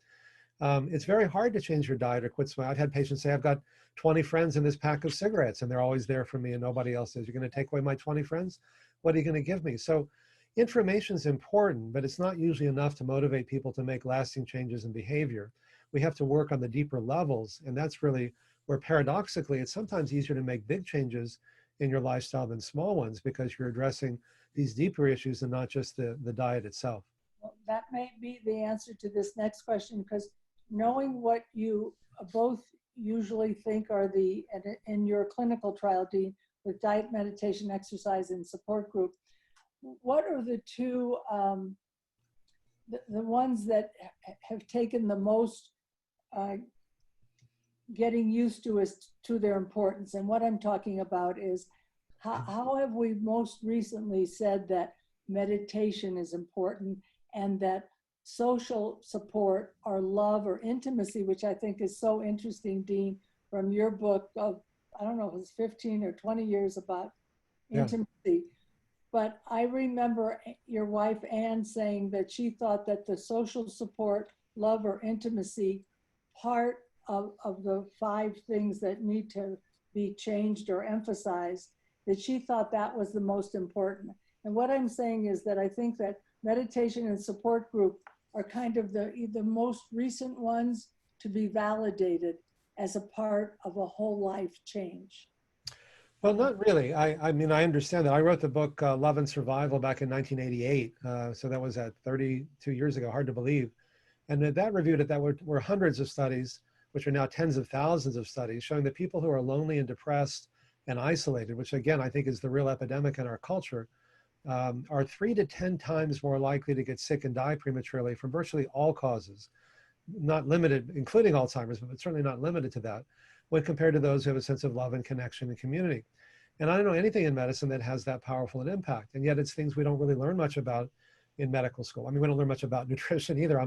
It's very hard to change your diet or quit smoking. I've had patients say, I've got 20 friends in this pack of cigarettes and they're always there for me and nobody else is. You're going to take away my 20 friends? What are you going to give me? So information is important, but it's not usually enough to motivate people to make lasting changes in behavior. We have to work on the deeper levels, and that's really where, paradoxically, it's sometimes easier to make big changes in your lifestyle than small ones, because you're addressing these deeper issues and not just the diet itself. Well, that may be the answer to this next question, because knowing what you both usually think are in your clinical trial, Dean, with diet, meditation, exercise, and support group, what are the two, the ones that have taken the most getting used to their importance? And what I'm talking about is how have we most recently said that meditation is important, and that social support or love or intimacy, which I think is so interesting, Dean, from your book of, I don't know, it was 15 or 20 years about intimacy. But I remember your wife, Anne, saying that she thought that the social support, love, or intimacy part of the 5 things that need to be changed or emphasized, that she thought that was the most important. And what I'm saying is that I think that meditation and support group are kind of the most recent ones to be validated as a part of a whole life change. Well, not really. I mean, I understand that. I wrote the book Love and Survival back in 1988. So that was at 32 years ago, hard to believe. And that reviewed it, that were hundreds of studies, which are now tens of thousands of studies, showing that people who are lonely and depressed and isolated, which again, I think is the real epidemic in our culture, are 3 to 10 times more likely to get sick and die prematurely from virtually all causes, not limited, including Alzheimer's, but certainly not limited to that, when compared to those who have a sense of love and connection and community. And I don't know anything in medicine that has that powerful an impact. And yet it's things we don't really learn much about in medical school. I mean, we don't learn much about nutrition either.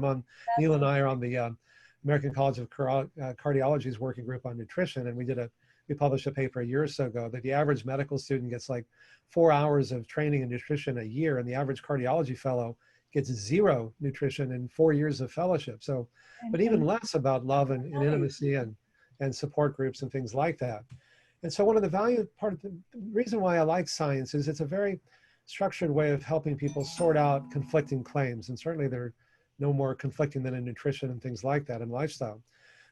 Neal and I are on the American College of Cardiology's working group on nutrition. And we published a paper a year or so ago that the average medical student gets like 4 hours of training in nutrition a year. And the average cardiology fellow gets 0 nutrition in 4 years of fellowship. So, but even less about love and intimacy and support groups and things like that. And so one of the reason why I like science is it's a very structured way of helping people sort out conflicting claims. And certainly they're no more conflicting than in nutrition and things like that and lifestyle.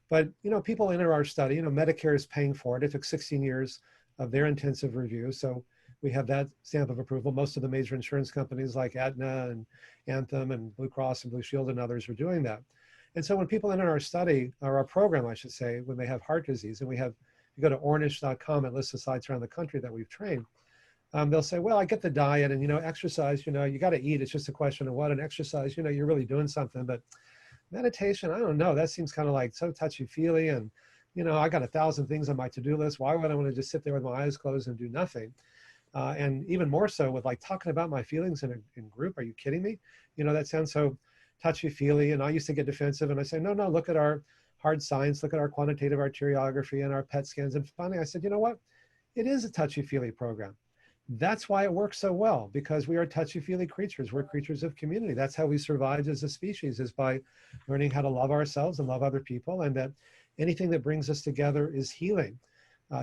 But, you know, people enter our study, you know, Medicare is paying for it. It took 16 years of their intensive review. So we have that stamp of approval. Most of the major insurance companies like Aetna and Anthem and Blue Cross and Blue Shield and others are doing that. And so when people enter our study, or our program, I should say, when they have heart disease, and you go to ornish.com, it lists the sites around the country that we've trained. They'll say, well, I get the diet and, you know, exercise, you know, you got to eat. It's just a question of what. And exercise, you know, you're really doing something. But meditation, I don't know. That seems kind of like so touchy-feely. And, you know, I got 1,000 things on my to-do list. Why would I want to just sit there with my eyes closed and do nothing? And even more so with like talking about my feelings in group. Are you kidding me? You know, that sounds so touchy-feely. And I used to get defensive and I say, no, look at our hard science, look at our quantitative arteriography and our PET scans. And finally I said, you know what? It is a touchy-feely program. That's why it works so well, because we are touchy-feely creatures. We're creatures of community. That's how we survived as a species, is by learning how to love ourselves and love other people, and that anything that brings us together is healing.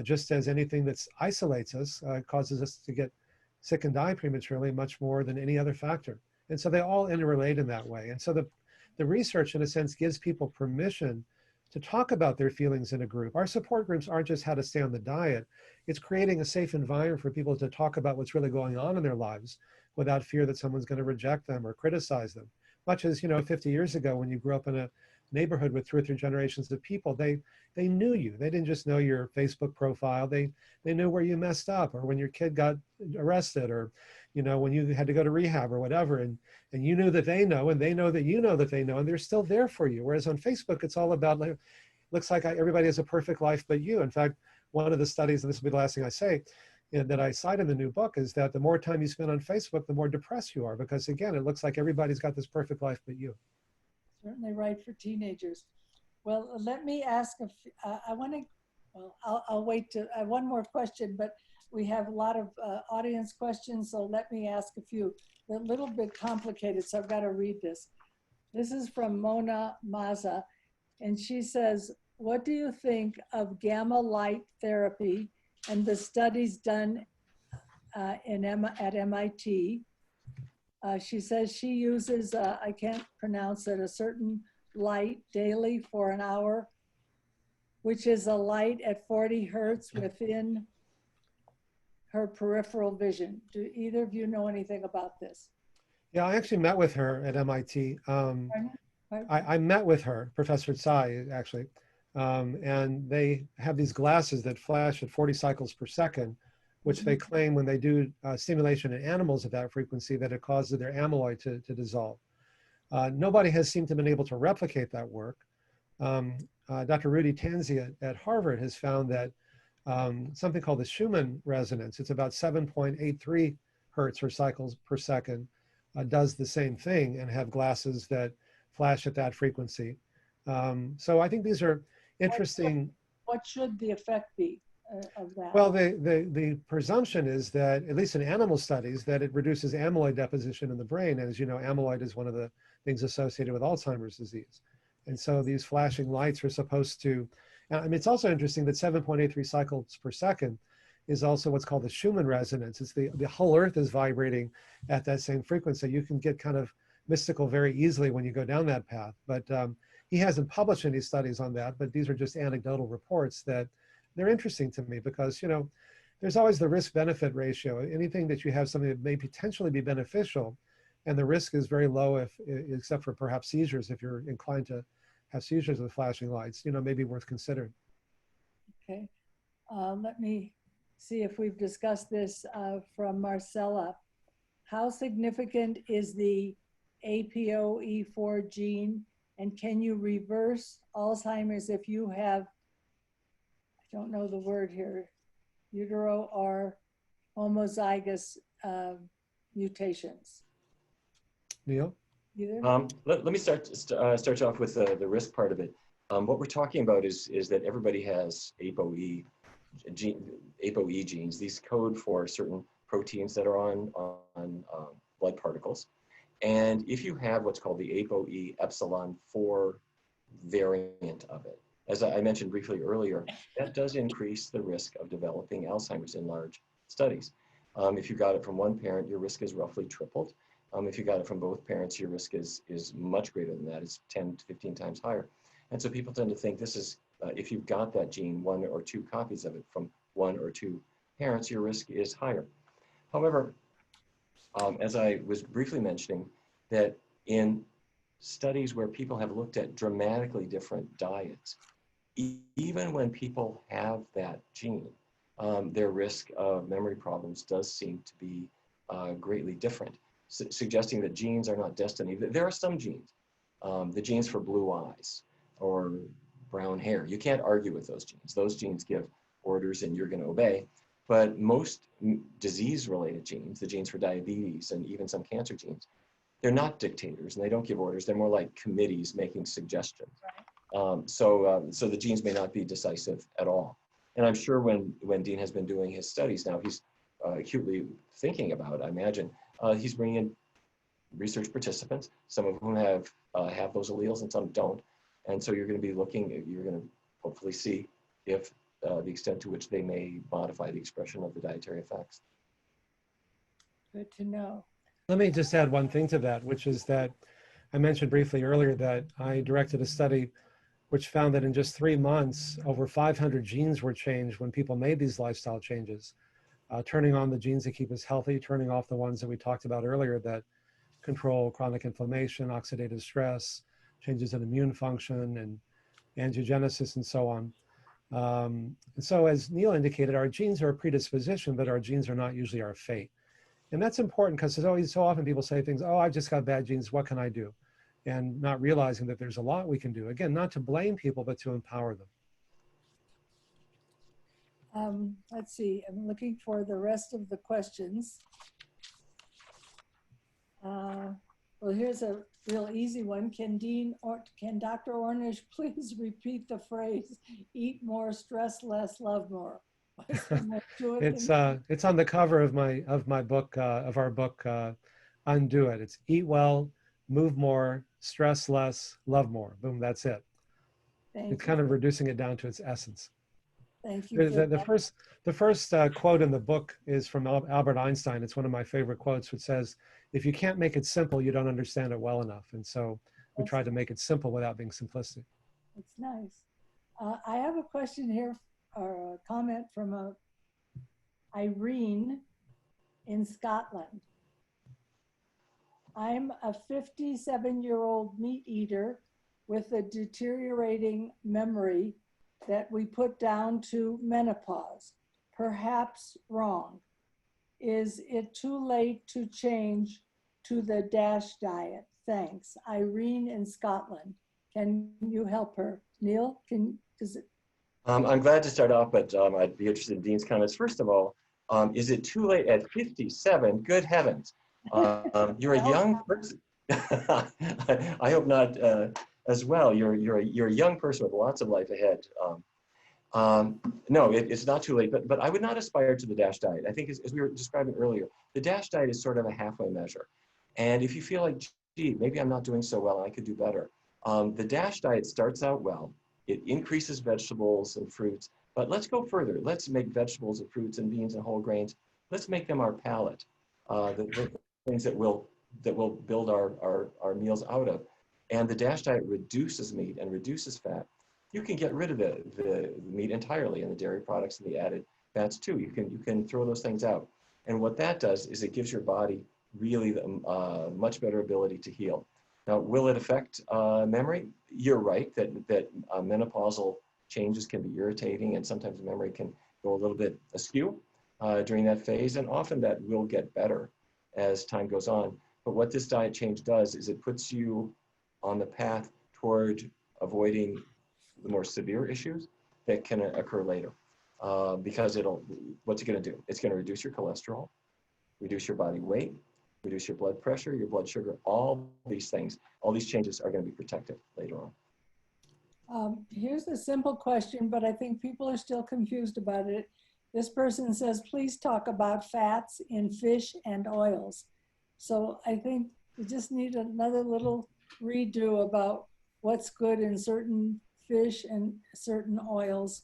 Just as anything that isolates us causes us to get sick and die prematurely much more than any other factor. And so they all interrelate in that way. And so the research, in a sense, gives people permission to talk about their feelings in a group. Our support groups aren't just how to stay on the diet. It's creating a safe environment for people to talk about what's really going on in their lives without fear that someone's going to reject them or criticize them. Much as, 50 years ago when you grew up in a neighborhood with 2 or 3 generations of people, they knew you. They didn't just know your Facebook profile. They knew where you messed up, or when your kid got arrested, or when you had to go to rehab or whatever, and you knew that they know, and they know that you know that they know, and they're still there for you. Whereas on Facebook, it's all about, like, looks like everybody has a perfect life but you. In fact, one of the studies, and this will be the last thing I say, that I cite in the new book, is that the more time you spend on Facebook, the more depressed you are, because again, it looks like everybody's got this perfect life but you. Certainly right for teenagers. Well, let me ask if I want to. Well, I'll wait to. I have one more question, but we have a lot of audience questions, so let me ask a few. They're a little bit complicated, so I've got to read this. This is from Mona Maza, and she says, "What do you think of gamma light therapy and the studies done at MIT?" She says she uses, I can't pronounce it, a certain light daily for an hour, which is a light at 40 hertz within her peripheral vision. Do either of you know anything about this? Yeah, I actually met with her at MIT. I met with her, Professor Tsai, actually, and they have these glasses that flash at 40 cycles per second, which they claim when they do stimulation in animals at that frequency, that it causes their amyloid to dissolve. Nobody has seemed to have been able to replicate that work. Dr. Rudy Tanzi at Harvard has found that something called the Schumann Resonance, it's about 7.83 hertz or cycles per second, does the same thing, and have glasses that flash at that frequency. So I think these are interesting. What should the effect be of that? Well, the presumption is that, at least in animal studies, that it reduces amyloid deposition in the brain. And as you know, amyloid is one of the things associated with Alzheimer's disease. And so these flashing lights are supposed to, I mean, it's also interesting that 7.83 cycles per second is also what's called the Schumann resonance. It's the whole earth is vibrating at that same frequency. You can get kind of mystical very easily when you go down that path. But he hasn't published any studies on that, but these are just anecdotal reports that they're interesting to me, because, there's always the risk-benefit ratio. Anything that you have something that may potentially be beneficial, and the risk is very low, except for perhaps seizures, if you're inclined to have seizures with flashing lights, may be worth considering. Okay. Let me see if we've discussed this from Marcella. How significant is the APOE4 gene, and can you reverse Alzheimer's if you have, I don't know the word here, utero or homozygous mutations? Neil? Let me start you off with the risk part of it. What we're talking about is that everybody has APOE genes. These code for certain proteins that are on blood particles. And if you have what's called the APOE epsilon 4 variant of it, as I mentioned briefly earlier, that does increase the risk of developing Alzheimer's in large studies. If you got it from one parent, your risk is roughly tripled. If you got it from both parents, your risk is much greater than that. It's 10 to 15 times higher. And so people tend to think this is, if you've got that gene, 1 or 2 copies of it from 1 or 2 parents, your risk is higher. However, as I was briefly mentioning, that in studies where people have looked at dramatically different diets, even when people have that gene, their risk of memory problems does seem to be greatly different, suggesting that genes are not destiny. There are some genes, the genes for blue eyes or brown hair. You can't argue with those genes. Those genes give orders and you're going to obey. But most disease-related genes, the genes for diabetes and even some cancer genes, they're not dictators and they don't give orders. They're more like committees making suggestions. Right. So the genes may not be decisive at all. And I'm sure when Dean has been doing his studies now, he's acutely thinking about, I imagine, he's bringing in research participants, some of whom have those alleles and some don't. And so you're going to be looking, you're going to hopefully see if the extent to which they may modify the expression of the dietary effects. Good to know. Let me just add one thing to that, which is that I mentioned briefly earlier that I directed a study which found that in just 3 months, over 500 genes were changed when people made these lifestyle changes, turning on the genes that keep us healthy, turning off the ones that we talked about earlier that control chronic inflammation, oxidative stress, changes in immune function, and angiogenesis, and so on. And so as Neal indicated, our genes are a predisposition, but our genes are not usually our fate. And that's important because there's always so often people say things, oh, I've just got bad genes, what can I do? And not realizing that there's a lot we can do. Again, not to blame people, but to empower them. Let's see, I'm looking for the rest of the questions. Well, here's a real easy one. Can Dr. Ornish please repeat the phrase, eat more, stress less, love more? It's on the cover of my book, of our book, Undo It. It's eat well, move more, stress less, love more. Boom, that's it. It's kind of reducing it down to its essence. Thank you. The first quote in the book is from Albert Einstein. It's one of my favorite quotes, which says, if you can't make it simple, you don't understand it well enough. And so we try to make it simple without being simplistic. That's nice. I have a question here, or a comment from Irene in Scotland. I'm a 57-year-old meat eater with a deteriorating memory that we put down to menopause. Perhaps wrong. Is it too late to change to the DASH diet? Thanks. Irene in Scotland. Can you help her? Neal, I'm glad to start off, but I'd be interested in Dean's comments. First of all, is it too late at 57? Good heavens. You're a young person. I hope not as well. You're a young person with lots of life ahead. No, it's not too late, but I would not aspire to the DASH diet. I think as we were describing earlier, the DASH diet is sort of a halfway measure. And if you feel like, gee, maybe I'm not doing so well and I could do better, the DASH diet starts out well. It increases vegetables and fruits, but let's go further. Let's make vegetables and fruits and beans and whole grains. Let's make them our palate, the things that we'll build our meals out of. And the DASH diet reduces meat and reduces fat. You can get rid of the meat entirely and the dairy products and the added fats too. You can throw those things out. And what that does is it gives your body really the much better ability to heal. Now, will it affect memory? You're right that menopausal changes can be irritating, and sometimes memory can go a little bit askew during that phase, and often that will get better as time goes on. But what this diet change does is it puts you on the path toward avoiding the more severe issues that can occur later. Because what's it going to do? It's going to reduce your cholesterol, reduce your body weight, reduce your blood pressure, your blood sugar, all these things, all these changes are going to be protective later on. Here's a simple question, but I think people are still confused about it. This person says, please talk about fats in fish and oils. So I think we just need another little redo about what's good in certain fish and certain oils,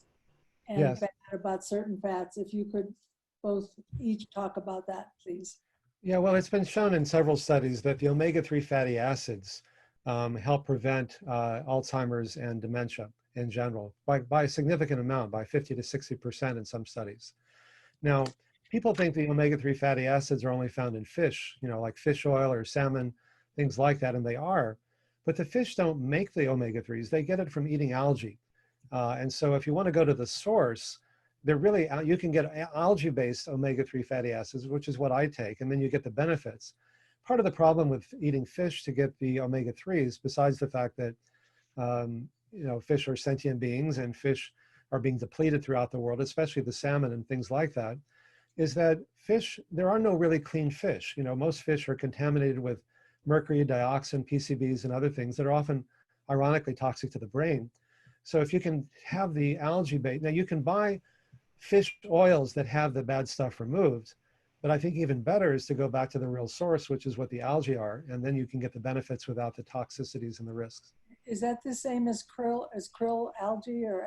and yes, bad about certain fats. If you could both each talk about that, please. Yeah, well, it's been shown in several studies that the omega-3 fatty acids help prevent Alzheimer's and dementia in general by a significant amount, by 50 to 60% in some studies. Now, people think the omega-3 fatty acids are only found in fish, like fish oil or salmon, things like that, and they are. But the fish don't make the omega-3s. They get it from eating algae. And so if you want to go to the source, you can get algae-based omega-3 fatty acids, which is what I take, and then you get the benefits. Part of the problem with eating fish to get the omega-3s, besides the fact that fish are sentient beings and fish are being depleted throughout the world, especially the salmon and things like that, is that there are no really clean fish. Most fish are contaminated with mercury, dioxin, PCBs, and other things that are often, ironically, toxic to the brain. So if you can have the algae bait, now you can buy fish oils that have the bad stuff removed, but I think even better is to go back to the real source, which is what the algae are, and then you can get the benefits without the toxicities and the risks. Is that the same as krill algae, or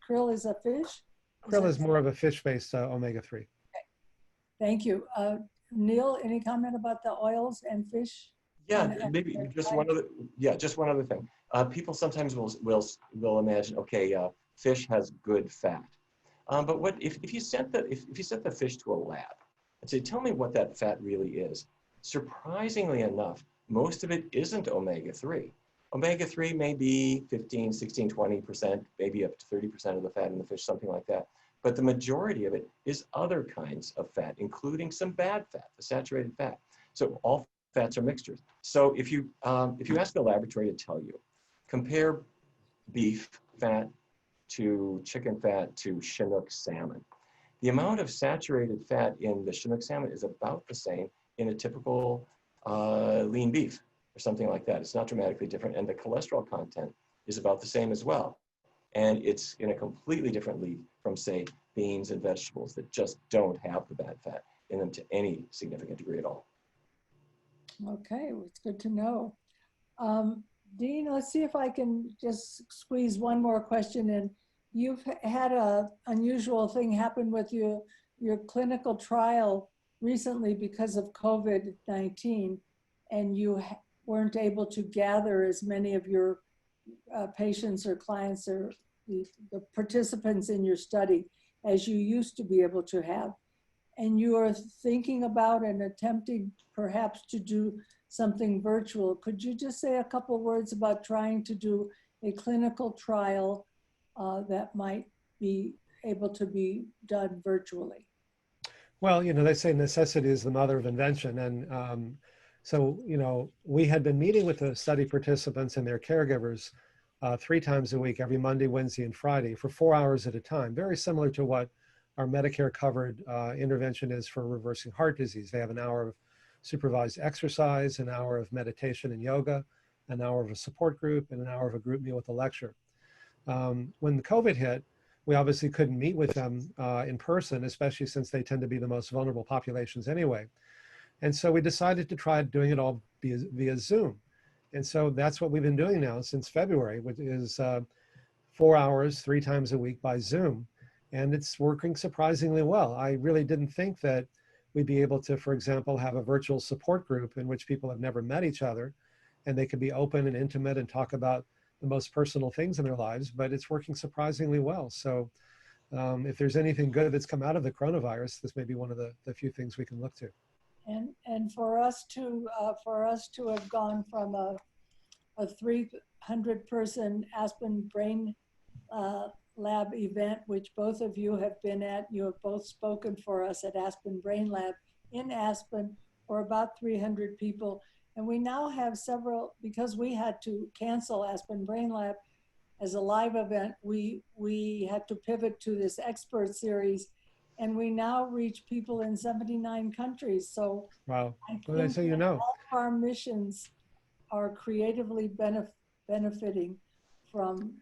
krill is a fish? Krill is more of a fish-based omega-3. Okay. Thank you. Neal, any comment about the oils and fish? Yeah, maybe just one other thing. people sometimes will imagine, okay, fish has good fat. But what if you sent the fish to a lab and say, tell me what that fat really is? Surprisingly enough, most of it isn't omega-3. Omega-3 may be 15, 16, 20%, maybe up to 30% of the fat in the fish, something like that. But the majority of it is other kinds of fat, including some bad fat, the saturated fat. So all fats are mixtures. So if you ask a laboratory to tell you, compare beef fat to chicken fat to Chinook salmon, the amount of saturated fat in the Chinook salmon is about the same in a typical lean beef or something like that. It's not dramatically different, and the cholesterol content is about the same as well. And it's in a completely different league from, say, beans and vegetables that just don't have the bad fat in them to any significant degree at all. Okay, well, it's good to know. Dean, let's see if I can just squeeze one more question in. You've had an unusual thing happen with your clinical trial recently because of COVID-19, and you weren't able to gather as many of your patients or clients or the participants in your study as you used to be able to have. And you are thinking about and attempting perhaps to do something virtual. Could you just say a couple words about trying to do a clinical trial that might be able to be done virtually? Well, they say necessity is the mother of invention. And so, we had been meeting with the study participants and their caregivers 3 times a week, every Monday, Wednesday, and Friday for 4 hours at a time, very similar to what our Medicare covered intervention is for reversing heart disease. They have an hour of supervised exercise, an hour of meditation and yoga, an hour of a support group, and an hour of a group meal with a lecture. When the COVID hit, we obviously couldn't meet with them in person, especially since they tend to be the most vulnerable populations anyway. And so we decided to try doing it all via Zoom. And so that's what we've been doing now since February, which is 4 hours, 3 times a week by Zoom. And it's working surprisingly well. I really didn't think that we'd be able to, for example, have a virtual support group in which people have never met each other and they could be open and intimate and talk about the most personal things in their lives, but it's working surprisingly well. So if there's anything good that's come out of the coronavirus, this may be one of the few things we can look to. And for us to have gone from a 300-person Aspen Brain Lab event, which both of you have been at, you have both spoken for us at Aspen Brain Lab in Aspen for about 300 people. And we now have several, because we had to cancel Aspen Brain Lab as a live event, we had to pivot to this expert series, and we now reach people in 79 countries. So wow. I Well, that's how you know. all of our missions are creatively benefiting from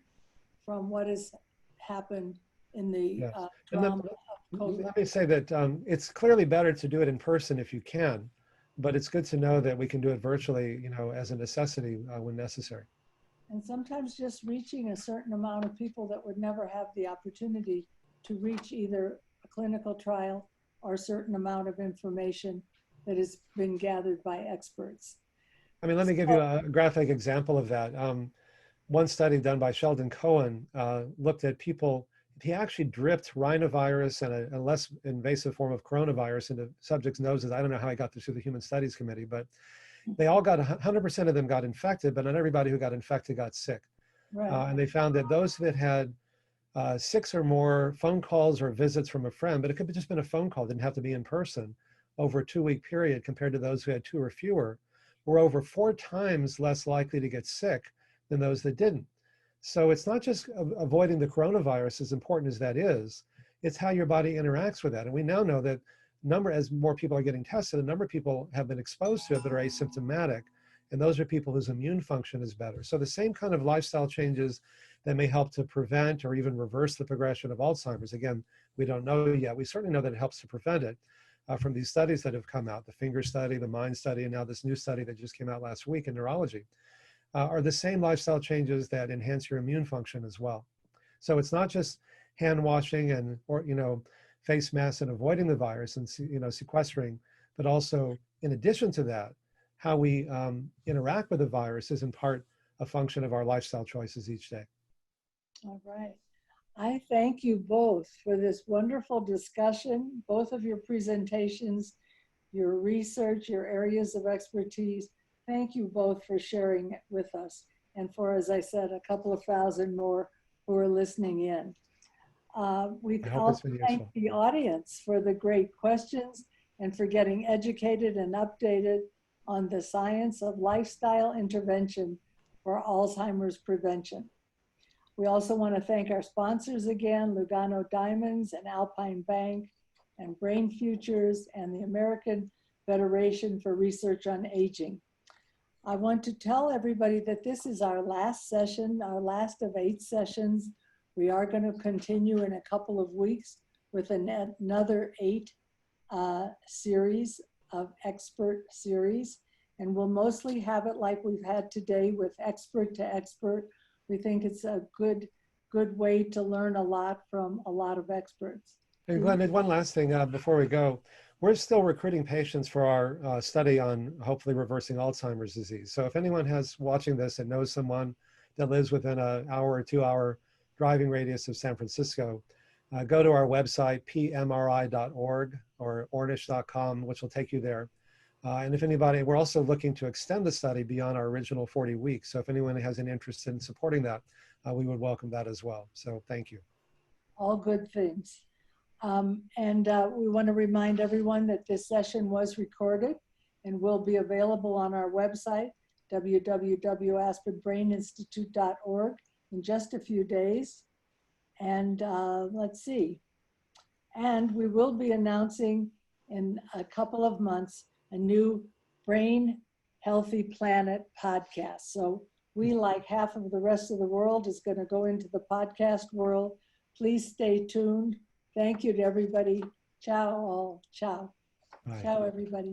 what has happened in the Yes. drama of COVID. Let me say that it's clearly better to do it in person if you can, but it's good to know that we can do it virtually, as a necessity when necessary. And sometimes just reaching a certain amount of people that would never have the opportunity to reach either a clinical trial or a certain amount of information that has been gathered by experts. I mean, let me give you a graphic example of that. One study done by Sheldon Cohen looked at people. He actually dripped rhinovirus and a less invasive form of coronavirus into subjects' noses. I don't know how I got this through the Human Studies Committee, but they all got 100% of them got infected, but not everybody who got infected got sick. Right. And they found that those that had 6 or more phone calls or visits from a friend, but it could have just been a phone call, didn't have to be in person, over a 2-week period compared to those who had 2 or fewer, were over 4 times less likely to get sick than those that didn't. So it's not just avoiding the coronavirus, as important as that is, it's how your body interacts with that. And we now know that as more people are getting tested, a number of people have been exposed to it that are asymptomatic. And those are people whose immune function is better. So the same kind of lifestyle changes that may help to prevent or even reverse the progression of Alzheimer's. Again, we don't know yet. We certainly know that it helps to prevent it from these studies that have come out, the finger study, the mind study, and now this new study that just came out last week in neurology, are the same lifestyle changes that enhance your immune function as well. So it's not just hand washing and, face masks and avoiding the virus and, sequestering, but also in addition to that, how we interact with the virus is in part a function of our lifestyle choices each day. All right. I thank you both for this wonderful discussion, both of your presentations, your research, your areas of expertise. Thank you both for sharing it with us, and for, as I said, a couple of thousand more who are listening in. We I hope it's also been thank useful. the audience for the great questions and for getting educated and updated on the science of lifestyle intervention for Alzheimer's prevention. We also want to thank our sponsors again, Lugano Diamonds and Alpine Bank and Brain Futures and the American Federation for Research on Aging. I want to tell everybody that this is our last session, our last of 8 sessions. We are going to continue in a couple of weeks with another 8 series of expert series. And we'll mostly have it like we've had today with expert to expert. We think it's a good way to learn a lot from a lot of experts. Hey, Glenda, one last thing before we go. We're still recruiting patients for our study on hopefully reversing Alzheimer's disease. So if anyone has watching this and knows someone that lives within an hour or 2 hour driving radius of San Francisco, go to our website, pmri.org or ornish.com, which will take you there. And if anybody, we're also looking to extend the study beyond our original 40 weeks. So if anyone has an interest in supporting that, we would welcome that as well. So thank you. All good things. We want to remind everyone that this session was recorded and will be available on our website, www.aspenbraininstitute.org, in just a few days. And let's see. And we will be announcing in a couple of months a new Brain Healthy Planet podcast. So we, like half of the rest of the world, is going to go into the podcast world. Please stay tuned. Thank you to everybody. Ciao all. Ciao. Bye. Ciao, everybody.